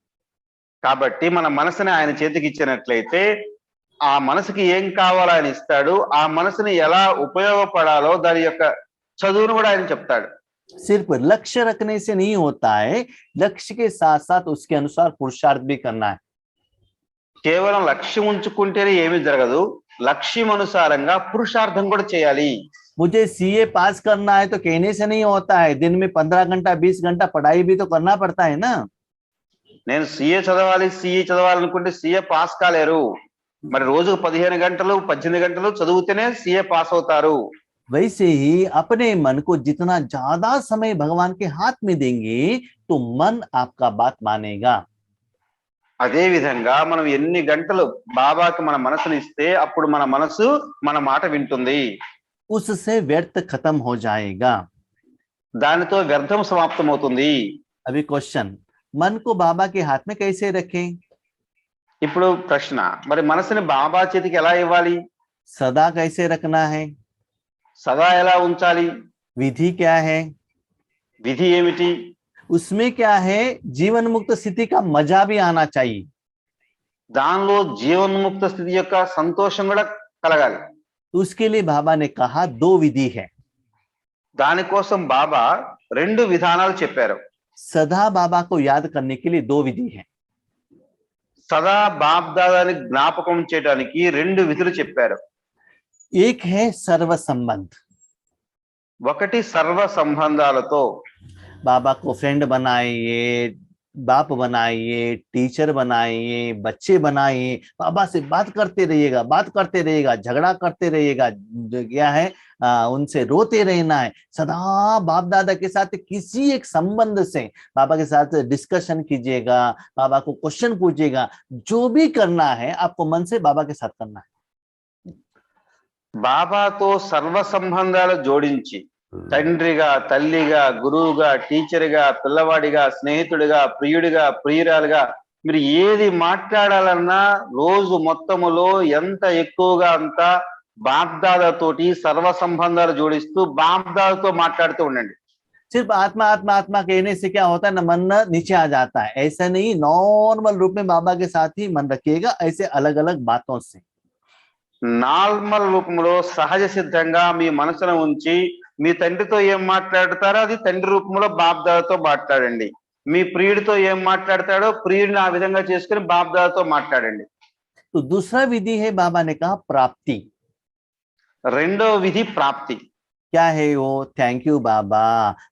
Speaker 2: కాబట్టి మన మనసుని ఆయన చేతికి ఇచ్చినట్లయితే ఆ మనసుకి ఏం కావాలో ఆయన ఇస్తాడు, ఆ మనసుని ఎలా ఉపయోగపడాలో దాని యొక్క చదువును కూడా ఆయన చెప్తాడు.
Speaker 1: सिर्फ लक्ष्य रखने से नहीं होता है, लक्ष्य के साथ साथ उसके अनुसार पुरुषार्थ भी करना है।
Speaker 2: కేవలం లక్ష్యం ఉంచుకుంటేనే ఏమీ జరగదు, లక్ష్యం అనుసారంగా పురుషార్థం కూడా చేయాలి.
Speaker 1: मुझे सीए पास करना है तो कहने से नहीं होता है, दिन में 15 घंटा 20 घंटा पढ़ाई भी तो करना पड़ता है ना।
Speaker 2: నేను సీఏ చదవాలి, సీఏ చదవాలనుకుంటే సీఏ పాస్ కాలేరు. మరి రోజుకు 15 గంటలు 18 గంటలు చదివితేనే సీఏ పాస్ అవుతారు.
Speaker 1: वैसे ही अपने मन को जितना ज्यादा समय भगवान के हाथ में देंगे तो मन आपका बात मानेगा।
Speaker 2: అదే విధంగా మనం ఎన్ని గంటలు బాబాకి మన మనసుని ఇస్తే అప్పుడు మన మనసు మన మాట వింటుంది.
Speaker 1: उससे व्यर्थ खत्म हो जाएगा।
Speaker 2: దానితో వ్యర్థం సమాప్తమవుతుంది.
Speaker 1: अभी क्वेश्चन, मन को बाबा के हाथ में कैसे रखें?
Speaker 2: ఇప్పుడు ప్రశ్న, మరి మనసుని బాబా చేతికి ఎలా ఇవ్వాలి?
Speaker 1: सदा कैसे रखना है?
Speaker 2: సదా ఎలా ఉంచాలి?
Speaker 1: विधि क्या है?
Speaker 2: విధి ఏమిటి?
Speaker 1: उसमें क्या है, जीवन मुक्त स्थिति का मजा भी आना चाहिए।
Speaker 2: దానిలో జీవన్ముక్త స్థితి యొక్క సంతోషం కూడా కలగాలి.
Speaker 1: तो उसके लिए बाबा ने कहा 2 विधि है।
Speaker 2: దానికోసం బాబా 2 విధానాలు చెప్పారు.
Speaker 1: सदा बाबा को याद करने के लिए 2 विधि है।
Speaker 2: సదా బాబ్దాదాని జ్ఞాపకం చేయడానికి 2 విధులు చెప్పారు.
Speaker 1: एक है सर्व संबंध,
Speaker 2: ఒకటి సర్వ సంబంధాలతో,
Speaker 1: बाबा को फ्रेंड बनाइए, बाप बनाइए, टीचर बनाइए, बच्चे बनाइए, बाबा से बात करते रहिएगा, झगड़ा करते रहिएगा, क्या है उनसे रोते रहना है। सदा बाप दादा के साथ किसी एक संबंध से बाबा के साथ डिस्कशन कीजिएगा, बाबा को क्वेश्चन पूछिएगा, जो भी करना है आपको मन से बाबा के साथ करना है।
Speaker 2: బాబాతో సర్వ సంబంధాలు జోడించి తండ్రిగా, తల్లిగా, గురువుగా, టీచర్గా, పిల్లవాడిగా, స్నేహితుడిగా, ప్రియుడిగా, ప్రియురాలుగా మీరు ఏది మాట్లాడాలన్నా రోజు మొత్తములో ఎంత ఎక్కువగా అంత బాబ్దాదాతోటి సర్వ సంబంధాలు జోడిస్తూ బాబ్దాదాతో మాట్లాడుతూ ఉండండి.
Speaker 1: सिर्फ आत्मा आत्मा आत्मा कहने से क्या होता है ना, मन नीचे आ जाता है। ऐसा नहीं, नॉर्मल रूप में बाबा के साथ ही मन रखिएगा, ऐसे अलग अलग बातों से।
Speaker 2: నార్మల్ రూపంలో సహజ సిద్ధంగా మీ మనసును ఉంచి మీ తండ్రితో ఏం మాట్లాడతారో అది తండ్రి రూపంలో బాబ్దాదాతో మాట్లాడండి. మీ ప్రియుడితో ఏం మాట్లాడతాడో ప్రియుడిని ఆ విధంగా చేసుకుని బాబ్దాదాతో మాట్లాడండి.
Speaker 1: तो दूसरा विधि है, बाबा ने कहा प्राप्ति।
Speaker 2: రెండో విధి ప్రాప్తి.
Speaker 1: क्या है वो? थैंक यू बाबा,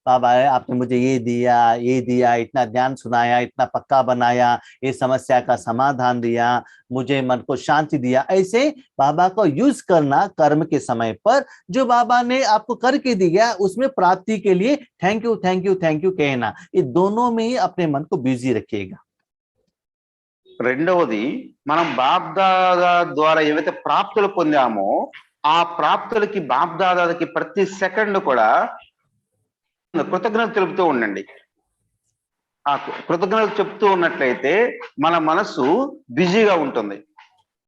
Speaker 1: बाबा आपने मुझे ये दिया, इतना ध्यान सुनाया, इतना पक्का बनाया, ये समस्या का समाधान दिया, मुझे मन को शांति दिया। ऐसे बाबा को यूज करना कर्म के समय पर, जो बाबा ने आपको करके दिया उसमें प्राप्ति के लिए thank you thank you thank you कहना। ये दोनों में ही अपने मन को बिजी रखिएगा।
Speaker 2: రెండవది, మనం బాబ్దాదా ద్వారా ఏవైతే ప్రాప్తులు పొందామో ఆ ప్రాప్తులకి బాబ్దాదాకి ప్రతి సెకండ్ కూడా కృతజ్ఞత తెలుపుతూ ఉండండి. ఆ కృతజ్ఞత చెప్తూ ఉన్నట్లయితే మన మనసు బిజీగా ఉంటుంది.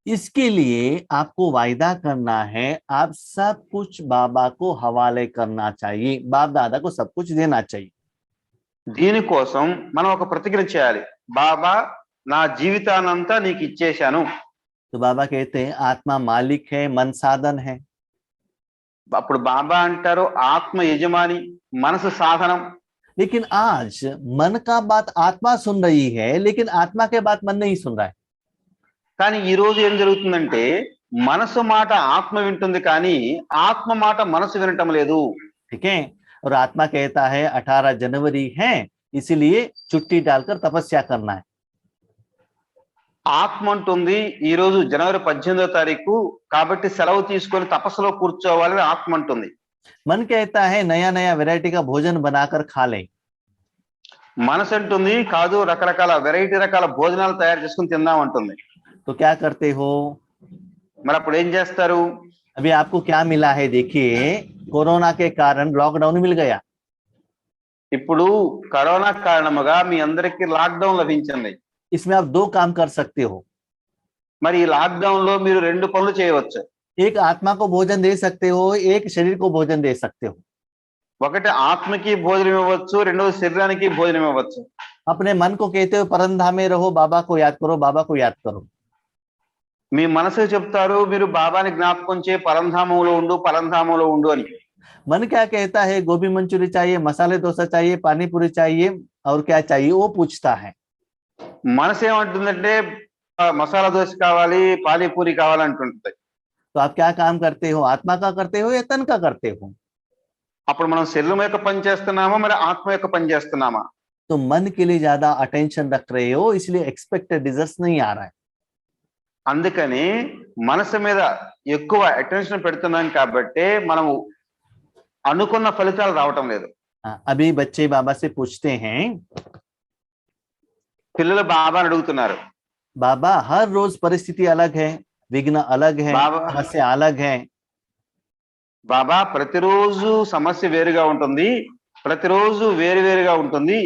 Speaker 1: इसके लिए आपको वायदा करना है, आप सब कुछ बाबा को हवाले करना चाहिए, बाप दादा को सब कुछ देना चाहिए।
Speaker 2: దీనికోసం మనం ఒక ప్రతిజ్ఞ చేయాలి. బాబా నా జీవితానంతా నీకు ఇచ్చేశాను.
Speaker 1: तो बाबा कहते हैं आत्मा मालिक है, मन साधन है।
Speaker 2: అప్పుడు బాబా అంటారు ఆత్మ యజమాని, మనసు సాధనం.
Speaker 1: लेकिन आज मन का बात आत्मा सुन रही है, लेकिन आत्मा के बात मन नहीं सुन रहा है।
Speaker 2: కానీ ఈ రోజు ఏం జరుగుతుందంటే మనసు మాట ఆత్మ వింటుంది కానీ ఆత్మ మాట మనసు వినటం లేదు.
Speaker 1: ठीक है, और आत्मा कहता है 18 जनवरी है, इसीलिए छुट्टी डालकर तपस्या करना है।
Speaker 2: ఆత్మ అంటుంది ఈ రోజు జనవరి 18వ తారీఖు కాబట్టి సెలవు తీసుకొని తపస్సులో కూర్చోవాలని ఆత్మ అంటుంది.
Speaker 1: मन कहता है नया नया वैरायटी का भोजन बनाकर खा ले।
Speaker 2: మనసు అంటుంది కాదు, రకరకాల రకాల భోజనాలు తయారు చేసుకుని తిందాం అంటుంది.
Speaker 1: तो क्या करते हो?
Speaker 2: మరి అప్పుడు ఏం చేస్తారు?
Speaker 1: अभी आपको क्या मिला है? देखिए, कोरोना के कारण लॉकडाउन मिल गया।
Speaker 2: ఇప్పుడు కరోనా కారణముగా మీ అందరికీ లాక్డౌన్ లభించింది.
Speaker 1: इसमें आप 2 काम कर सकते हो।
Speaker 2: మరి ఈ లాక్డౌన్ లో మీరు 2 పనులు చేయవచ్చు.
Speaker 1: एक आत्मा को भोजन दे सकते हो, एक शरीर को भोजन दे सकते हो।
Speaker 2: ఒకటి ఆత్మకి భోజనం ఇవ్వచ్చు, రెండోది శరీరానికి భోజనం ఇవ్వచ్చు.
Speaker 1: अपने मन को कहते हो परमधाम में रहो, बाबा को याद करो, बाबा को याद करो।
Speaker 2: మీ మనసు చెప్తారు మీరు బాబాని జ్ఞాపకం చేయి, పరంధామంలో ఉండు అని.
Speaker 1: मन क्या कहता है? गोभी मंचूरी चाहिए, मसाले डोसा चाहिए, पानी पूरी चाहिए, और क्या चाहिए वो पूछता है।
Speaker 2: మనసు ఏమంటుందంటే మసాలా దోశ కావాలి, పానీపూరి కావాలంటుంటది.
Speaker 1: तो आप क्या काम करते हो? आत्मा का करते हो या तन का करते हो?
Speaker 2: అప్పుడు మనం శరీరం యొక్క పని చేస్తున్నామా, మరి ఆత్మ యొక్క పని చేస్తున్నామా?
Speaker 1: तो मन के लिए ज्यादा अटेंशन रख रहे हो, इसलिए एक्सपेक्टेड रिजल्ट्स नहीं आ रहा है।
Speaker 2: అందుకని మనసు మీద ఎక్కువ అటెన్షన్ పెడుతున్నాం కాబట్టి మనము అనుకున్న ఫలితాలు రావటం లేదు.
Speaker 1: अभी बच्चे बाबा से पूछते हैं,
Speaker 2: పిల్లలు బాబాని అడుగుతున్నారు,
Speaker 1: बाबा हर रोज परिस्थिति अलग है, विघ्न अलग है,
Speaker 2: बाबा
Speaker 1: समस्या अलग है।
Speaker 2: బాబా ప్రతిరోజు సమస్య వేరుగా ఉంటుంది, ప్రతిరోజు వేరువేరుగా ఉంటుంది,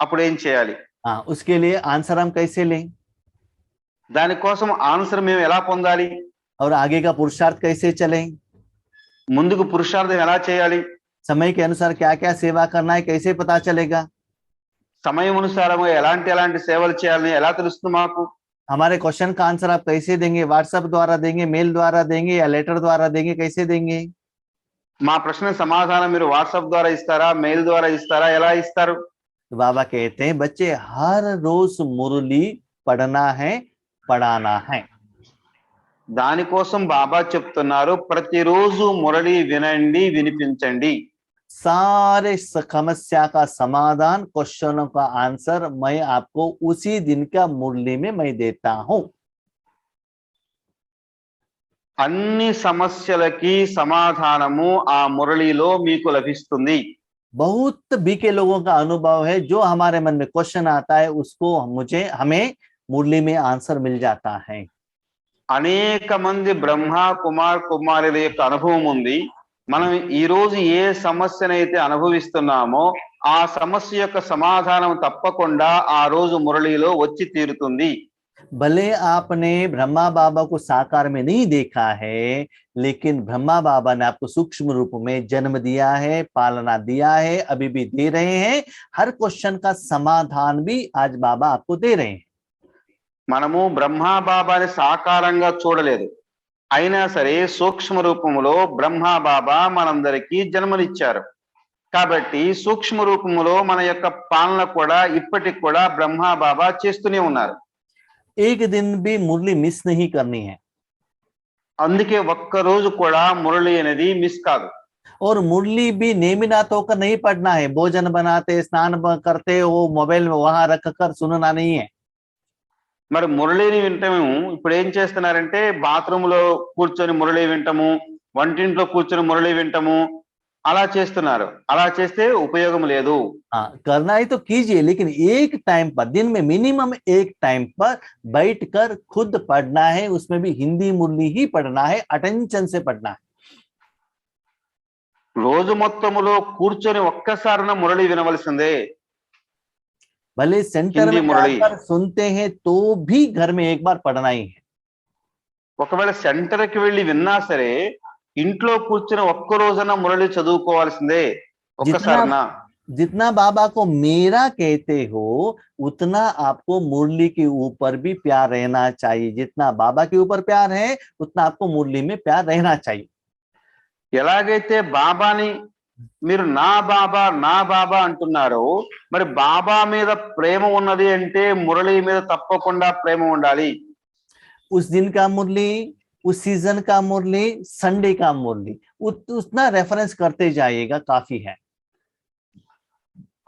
Speaker 2: అప్పుడు ఏం చేయాలి?
Speaker 1: हाँ, उसके लिए आंसर हम कैसे लें
Speaker 2: దానికోసం ఆన్సర్ మేము ఎలా పొందాలి?
Speaker 1: और आगे का पुरुषार्थ कैसे चलें,
Speaker 2: ముందుకు పురుషార్థం ఎలా చేయాలి?
Speaker 1: समय के अनुसार क्या क्या सेवा करना है कैसे पता चलेगा,
Speaker 2: సమయం అనుసారంగా ఎలాంటి సేవలు చేయాలని ఎలా తెలుస్తుంది మాకు?
Speaker 1: हमारे क्वेश्चन का आंसर आप कैसे देंगे, व्हाट्सएप द्वारा देंगे, मेल द्वारा देंगे या लेटर द्वारा देंगे, कैसे देंगे?
Speaker 2: మా ప్రశ్న సమాధానం మీరు వాట్సాప్ ద్వారా ఇస్తారా, మెయిల్ ద్వారా ఇస్తారా, ఎలా ఇస్తారు?
Speaker 1: तो बाबा कहते हैं बच्चे हर रोज मुरली पढ़ना है, पढ़ाना है।
Speaker 2: దానికోసం బాబా చెప్తున్నారు, ప్రతిరోజు మురళి వినండి, వినిపించండి.
Speaker 1: सारे समस्या का समाधान, क्वेश्चनों का आंसर मैं आपको उसी दिन का मुरली में मैं देता हूं।
Speaker 2: అన్ని సమస్యలకి సమాధానము ఆ మురళిలో మీకు లభిస్తుంది.
Speaker 1: बहुत बीके लोगों का अनुभव है, जो हमारे मन में क्वेश्चन आता है उसको हमें मुरली में आंसर मिल जाता है।
Speaker 2: అనేక మంది బ్రహ్మ కుమారుల యొక్క అనుభవం ఉంది. మనం ఈ రోజు ఏ సమస్యనైతే అనుభవిస్తున్నామో ఆ సమస్య యొక్క సమాధానం తప్పకుండా ఆ రోజు మురళిలో వచ్చి తీరుతుంది.
Speaker 1: भले आपने ब्रह्मा बाबा को साकार में नहीं देखा है, लेकिन ब्रह्मा बाबा ने आपको सूक्ष्म रूप में जन्म दिया है, पालना दिया है, अभी भी दे रहे हैं। हर क्वेश्चन का समाधान भी आज बाबा आपको दे रहे हैं।
Speaker 2: మనము బ్రహ్మా బాబాని సాకారంగా చూడలేదు, అయినా సరే సూక్ష్మ రూపములో బ్రహ్మా బాబా మనందరికీ జన్మనిచ్చారు. కాబట్టి సూక్ష్మ రూపములో మన యొక్క పాలన కూడా ఇప్పటికి కూడా బ్రహ్మా బాబా చేస్తూనే ఉన్నారు.
Speaker 1: एक दिन भी मुरली मिस नहीं करनी है,
Speaker 2: అందుకే ఒక్క రోజు కూడా మురళి అనేది మిస్ కాదు.
Speaker 1: और मुरली भी नेमिनाथ होकर नहीं पढ़ना है। भोजन बनाते, स्नान करते हो, मोबाइल में वहां रख कर सुनना नहीं है।
Speaker 2: మరి మురళిని వింటము ఇప్పుడు ఏం చేస్తున్నారంటే బాత్రూమ్ లో కూర్చొని మురళి వింటము, వంటింట్లో కూర్చొని మురళి వింటము, అలా చేస్తున్నారు. అలా చేస్తే ఉపయోగం లేదు.
Speaker 1: हाँ, करना है तो कीजिए, लेकिन एक टाइम पर, दिन में मिनिमम एक टाइम पर बैठकर खुद पढ़ना है। उसमें भी हिंदी मुरली ही पढ़ना है, अटेंशन से पढ़ना है।
Speaker 2: రోజు మొత్తములో కూర్చొని ఒక్కసారిన మురళి వినవలసిందే.
Speaker 1: भले सेंटर
Speaker 2: हिंदी
Speaker 1: में
Speaker 2: मुरली।
Speaker 1: जाकर सुनते हैं तो भी घर में एक बार पढ़ना ही है।
Speaker 2: ఒకవేళ సెంటర్ కి వెళ్ళి విన్నా సరే ఇంట్లో కూర్చొని ఒక్క రోజున మురళి చదువుకోవాల్సిందే, ఒక్కసారినా.
Speaker 1: जितना बाबा को मेरा कहते हो उतना आपको मुरली के ऊपर भी प्यार रहना चाहिए। जितना बाबा के ऊपर प्यार है उतना आपको मुरली में प्यार रहना चाहिए।
Speaker 2: ఎలాగైతే బాబాని మీరు నా బాబా అంటున్నారో, మరి బాబా మీద ప్రేమ ఉన్నది అంటే మురళి మీద తప్పకుండా ప్రేమ ఉండాలి.
Speaker 1: उस दिन का मुरली, उस सीजन का मुरली, संडे का मुरली उतना रेफरेंस करते जाइएगा, काफी है।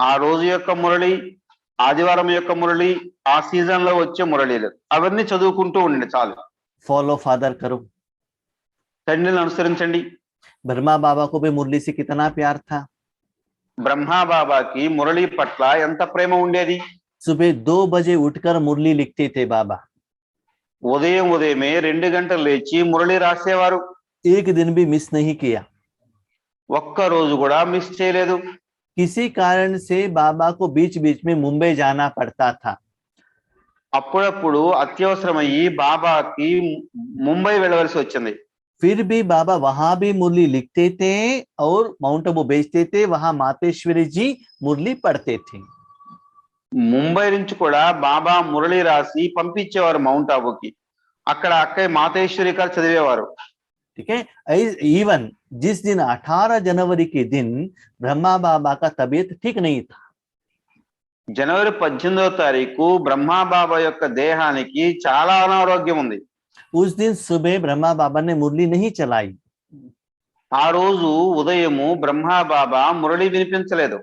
Speaker 2: ఆ రోజు యొక్క మురళి, ఆదివారం యొక్క మురళి, ఆ సీజన్ లో వచ్చే మురళిలు అవన్నీ చదువుకుంటూ ఉండండి చాలు.
Speaker 1: फॉलो फादर करो।
Speaker 2: తండ్రిని అనుసరించండి.
Speaker 1: ब्रह्मा बाबा को भी मुरली से कितना प्यार था।
Speaker 2: బ్రహ్మా బాబాకి మురళి పట్ల ఎంత ప్రేమ ఉండేది.
Speaker 1: सुबह 2 बजे उठकर मुरली लिखते थे बाबा।
Speaker 2: ఉదయమే 2 గంటలు లేచి మురళి రాసేవారు.
Speaker 1: एक दिन भी मिस नहीं किया।
Speaker 2: ఒక్క రోజు కూడా మిస్ చేయలేదు.
Speaker 1: किसी कारण से बाबा को बीच बीच में मुंबई जाना पड़ता था।
Speaker 2: అప్పుడప్పుడు అత్యవసరమయ్యి బాబాకి ముంబై వెళ్ళవలసి వచ్చింది.
Speaker 1: फिर भी बाबा वहां भी मुरली लिखते थे और माउंट आबू भेजते थे। वहां मातेश्वरी जी मुरली पढ़ते थे।
Speaker 2: ముంబై నుంచి కూడా బాబా మురళి రాసి పంపించేవారు మౌంట్ ఆబూకి. అక్కడ అక్కయ్య మాతేశ్వరి గారు చదివేవారు.
Speaker 1: ठीक है। इवन जिस दिन 18 जनवरी के दिन ब्रह्मा बाबा का तबीयत ठीक नहीं था।
Speaker 2: జనవరి 18వ తారీఖు బ్రహ్మా బాబా యొక్క దేహానికి చాలా అనారోగ్యం ఉంది.
Speaker 1: उस दिन सुबह ब्रह्मा बाबा ने मुरली नहीं चलाई।
Speaker 2: ఆ రోజు ఉదయము బ్రహ్మా బాబా మురళి వినిపించలేదు.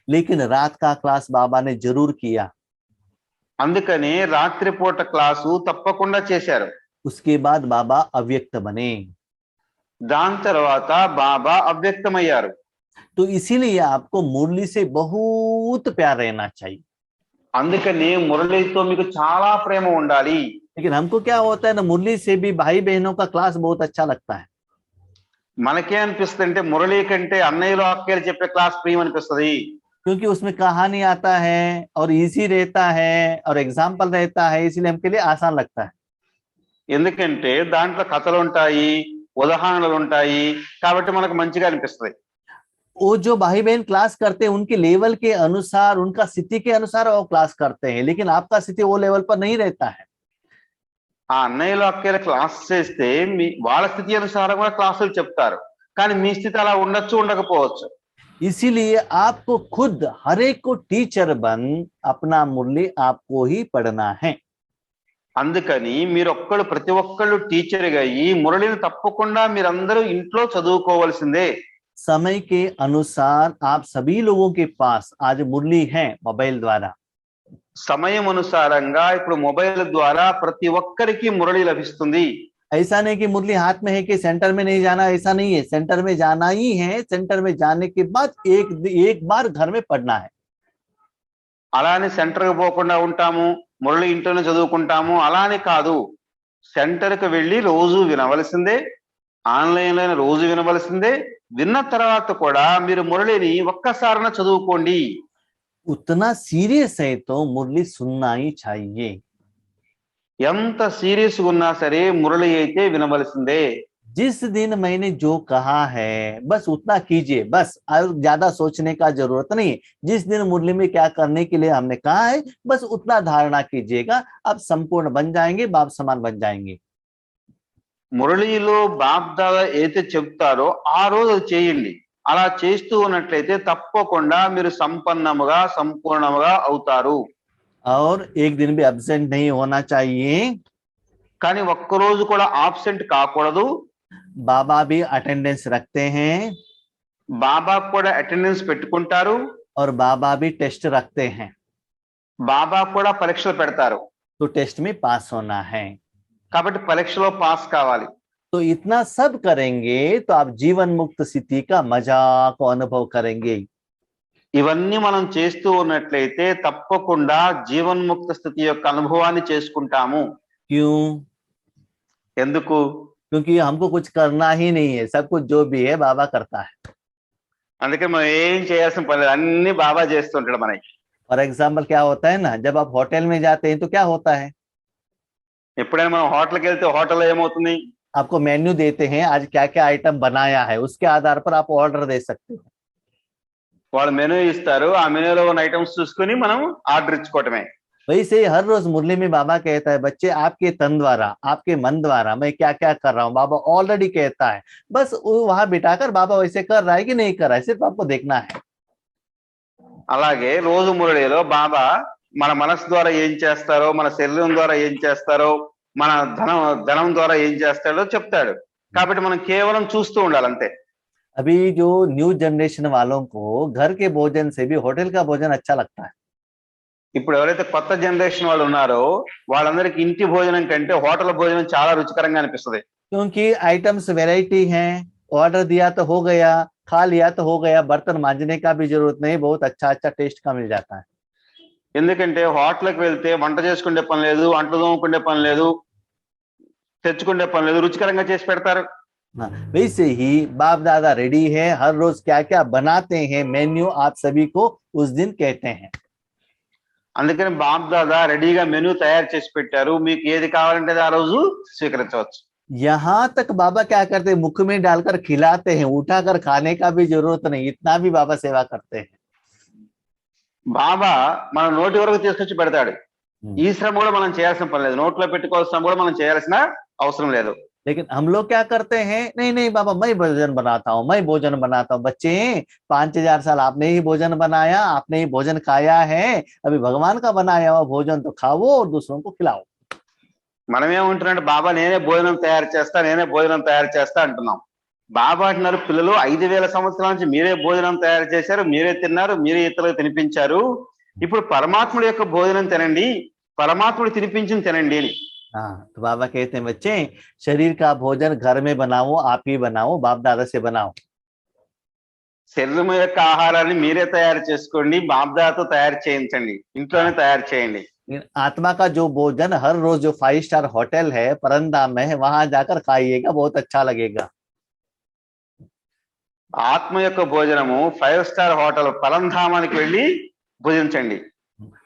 Speaker 1: लेकिन रात का क्लास बाबा ने जरूर किया।
Speaker 2: అందుకని రాత్రిపూట క్లాసు తప్పకుండా చేశారు.
Speaker 1: उसके बाद बाबा अव्यक्त बने।
Speaker 2: దాని తర్వాత బాబా అవ్యక్తమయ్యారు.
Speaker 1: तो इसीलिए आपको मुरली से बहुत प्यार रहना चाहिए।
Speaker 2: అందుకని మురళితో మీకు చాలా ప్రేమ ఉండాలి.
Speaker 1: लेकिन हमको क्या होता है ना, मुरली से भी भाई बहनों का क्लास बहुत अच्छा लगता है।
Speaker 2: మనకే అనిపిస్తుంది అంటే మురళి కంటే అన్నయ్యలు అక్కయ్యలు చెప్పే క్లాస్ ప్రియం అనిపిస్తుంది.
Speaker 1: क्योंकि उसमें कहानी आता है और इजी रहता है और एग्जाम्पल रहता है, इसलिए हमके लिए आसान लगता है.
Speaker 2: ఎందుకంటే దాంట్లో కథలు ఉంటాయి, ఉదాహరణలు ఉంటాయి, కాబట్టి మనకు మంచిగా అనిపిస్తుంది.
Speaker 1: वो जो भाई बहन क्लास करते हैं उनके लेवल के अनुसार, उनका स्थिति के अनुसार वो क्लास करते हैं, लेकिन आपका स्थिति वो लेवल पर नहीं रहता है.
Speaker 2: ఆ అన్నయ్యలు అక్కయ్యలు క్లాస్ చేస్తే వాళ్ళ స్థితి అనుసారం కూడా క్లాసులు చెప్తారు, కానీ మీ స్థితి అలా ఉండొచ్చు ఉండకపోవచ్చు.
Speaker 1: इसीलिए आपको खुद हर एक को टीचर बन अपना मुरली आपको ही पढ़ना है.
Speaker 2: అందుకని మీరు ప్రతి ఒక్కళ్ళు టీచర్గా అయ్యి మురళిని తప్పకుండా మీరందరూ ఇంట్లో చదువుకోవాల్సిందే.
Speaker 1: समय के अनुसार आप सभी लोगों के पास आज मुरली है मोबाइल द्वारा.
Speaker 2: సమయం అనుసారంగా ఇప్పుడు మొబైల్ ద్వారా ప్రతి ఒక్కరికి మురళి లభిస్తుంది.
Speaker 1: ऐसा नहीं कि मुरली हाथ में है कि सेंटर में नहीं जाना, ऐसा नहीं है. सेंटर में जाना ही है. सेंटर में जाने के बाद एक बार घर में पढ़ना है.
Speaker 2: అలానే సెంటర్కి పోకుండా ఉంటాము, మురళి ఇంట్లోనే చదువుకుంటాము అలానే కాదు. సెంటర్కి వెళ్ళి రోజు వినవలసిందే, ఆన్లైన్లో రోజు వినవలసిందే. విన్న తర్వాత కూడా మీరు మురళిని ఒక్కసారిన చదువుకోండి.
Speaker 1: उतना सीरियस है तो मुरली सुनना ही चाहिए.
Speaker 2: ఎంత సీరియస్గా ఉన్నా సరే మురళి అయితే వినవలసిందే.
Speaker 1: जिस दिन मैंने जो कहा है बस उतना कीजिए, बस और ज्यादा सोचने का जरूरत नहीं है. जिस दिन मुरली में क्या करने के लिए हमने कहा है बस उतना धारणा कीजिएगा, आप संपूर्ण बन जाएंगे, बाप समान बन जाएंगे.
Speaker 2: మురళిలో బాప్ దాదా ఏదైతే చెప్తారో ఆ రోజు అది చేయండి. అలా చేస్తూ ఉన్నట్లయితే తప్పకుండా మీరు సంపూర్ణముగా అవుతారు.
Speaker 1: और एक दिन भी एब्सेंट नहीं होना चाहिए.
Speaker 2: కానీ ఒక్కరోజు కూడా ఆబ్సెంట్ కాకూడదు.
Speaker 1: बाबा भी अटेंडेंस रखते हैं
Speaker 2: బాబా కూడా అటెండెన్స్ పెట్టుకుంటారు.
Speaker 1: और बाबा भी टेस्ट रखते हैं.
Speaker 2: బాబా కూడా పరీక్షలు పెడతారు.
Speaker 1: तो टेस्ट में पास होना है.
Speaker 2: కాబట్టి పరీక్షలో పాస్ కావాలి.
Speaker 1: तो इतना सब करेंगे तो आप जीवन मुक्त स्थिति का मजा को अनुभव करेंगे.
Speaker 2: ఇవన్నీ మనం చేస్తూ ఉన్నట్లయితే తప్పకుండా జీవన్ముక్త స్థితి యొక్క అనుభవాన్ని చేసుకుంటాము.
Speaker 1: क्यों?
Speaker 2: ఎందుకు?
Speaker 1: क्योंकि हमको कुछ करना ही नहीं है, सब कुछ जो भी है बाबा करता है.
Speaker 2: అందుకే మనం ఏం చేయాల్సిన పని లేదు, అన్ని బాబా చేస్తుంటాడు మనకి.
Speaker 1: फॉर एग्जाम्पल क्या होता है ना, जब आप होटल में जाते हैं तो क्या होता है,
Speaker 2: ఎప్పుడైనా మనం హోటల్కి వెళ్తే హోటల్లో ఏమవుతుంది?
Speaker 1: आपको मेन्यू देते हैं, आज क्या क्या आइटम बनाया है, उसके आधार पर आप ऑर्डर दे सकते हो.
Speaker 2: వాళ్ళు మెనూ ఇస్తారు, ఆ మెనూలో ఉన్న ఐటమ్స్ చూసుకుని మనం ఆర్డర్ ఇచ్చుకోవటమే.
Speaker 1: वैसे ही हर रोज मुरली में बाबा कहता है, बच्चे आपके तन द्वारा, आपके मन द्वारा मैं क्या क्या कर रहा हूँ बाबा ऑलरेडी कहता है, बस वहां बिठाकर बाबा वैसे कर रहा है कि नहीं कर रहा है, सिर्फ आपको देखना है.
Speaker 2: అలాగే రోజు మురళిలో బాబా మన మనసు ద్వారా ఏం చేస్తారో, మన శరీరం ద్వారా ఏం చేస్తారో, మన ధనం ద్వారా ఏం చేస్తాడో చెప్తాడు. కాబట్టి మనం కేవలం చూస్తూ ఉండాలి అంతే.
Speaker 1: अभी जो न्यू जनरेशन वालों को घर के भोजन से भी होटल का भोजन अच्छा लगता है.
Speaker 2: ఇప్పుడు ఎవరైతే కొత్త జనరేషన్ వాళ్ళు ఉన్నారో వాళ్ళందరికీ ఇంటి భోజనం కంటే హోటల్ భోజనం చాలా రుచికరంగా అనిపిస్తుంది.
Speaker 1: क्योंकि आइटम्स वैरायटी हैं, ऑर्डर दिया तो हो गया, खा लिया तो हो गया, बर्तन मांजने का भी जरूरत नहीं, बहुत अच्छा अच्छा टेस्ट का मिल जाता है.
Speaker 2: ఎందుకంటే హోటల్కి వెళ్తే వంట చేసుకునే పని లేదు, అంట్లు తోముకునే పని లేదు, తెచ్చుకునే పని లేదు, రుచికరంగా చేసి పెడతారు.
Speaker 1: वैसे ही बाप दादा रेडी है, हर रोज क्या क्या बनाते हैं मेन्यू आप सभी को उस दिन कहते हैं.
Speaker 2: అందుకని బాప్ దాదా రెడీగా మెనూ తయారు చేసి పెట్టారు, మీకు ఏది కావాలంటే ఆ రోజు స్వీకరించవచ్చు.
Speaker 1: यहाँ तक बाबा क्या करते हैं, मुख में डालकर खिलाते हैं, उठाकर खाने का भी जरूरत नहीं, इतना भी बाबा सेवा करते हैं.
Speaker 2: బాబా మన నోటి వరకు తీసుకొచ్చి పెడతాడు. ఈ శ్రమ కూడా మనం చేయాల్సిన పని లేదు, నోట్లో పెట్టుకోవాల్సిన శ్రమ కూడా మనం చేయాల్సిన అవసరం లేదు.
Speaker 1: लेकिन हम लोग क्या करते हैं, नहीं नहीं बाबा मैं भोजन बनाता हूँ, मैं भोजन बनाता हूँ. बच्चे 5000 साल आपने ही भोजन बनाया, आपने ही भोजन खाया है, अभी भगवान का बनाया हुआ भोजन तो खाओ और दूसरों को खिलाओ.
Speaker 2: మనమేమంటున్నాడు, బాబా నేనే భోజనం తయారు చేస్తా అంటున్నాం. బాబా అంటున్నారు, పిల్లలు 5000 సంవత్సరాల నుంచి మీరే భోజనం తయారు చేశారు, మీరే తిన్నారు, మీరే ఇతరులకు తినిపించారు, ఇప్పుడు పరమాత్ముడి యొక్క భోజనం తినండి, పరమాత్ముడు తినిపించింది తినండి అని.
Speaker 1: हाँ, तो बाबा कहते हैं बच्चे शरीर का भोजन घर में बनाओ, आप ही बनाओ, बाप दादा से बनाओ.
Speaker 2: శరీరం యొక్క ఆహారాన్ని మీరే తయారు చేసుకోండి, బాబ్దాతో తయారు చేయించండి, ఇంట్లోనే తయారు చేయండి.
Speaker 1: आत्मा का जो भोजन हर रोज जो 5 स्टार होटल है परंदाम में है, वहां जाकर खाइएगा, बहुत अच्छा लगेगा.
Speaker 2: ఆత్మ యొక్క భోజనము 5 స్టార్ హోటల్ పరంధామానికి వెళ్ళి భుజించండి.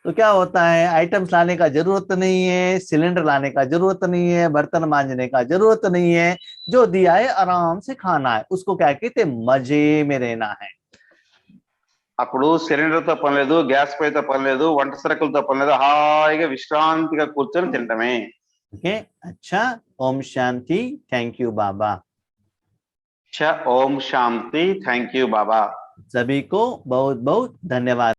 Speaker 1: तो क्या होता है, आइटम्स लाने का जरूरत नहीं है, सिलेंडर लाने का जरूरत नहीं है, बर्तन मांजने का जरूरत नहीं है, जो दिया है आराम से खाना है. उसको क्या कहते हैं, मजे में रहना है.
Speaker 2: అప్పుడు సిలిండర్ తో పని లేదు, గ్యాస్ పొయ్యితో పని లేదు, వంట సరుకులతో పని లేదు, హాయిగా విశ్రాంతిగా కూర్చొని తింటమే.
Speaker 1: ओके, अच्छा. ओम शांति. थैंक यू बाबा.
Speaker 2: ఓం శాంతి. థ్యాంక్ యూ బాబా.
Speaker 1: सभी को बहुत बहुत धन्यवाद.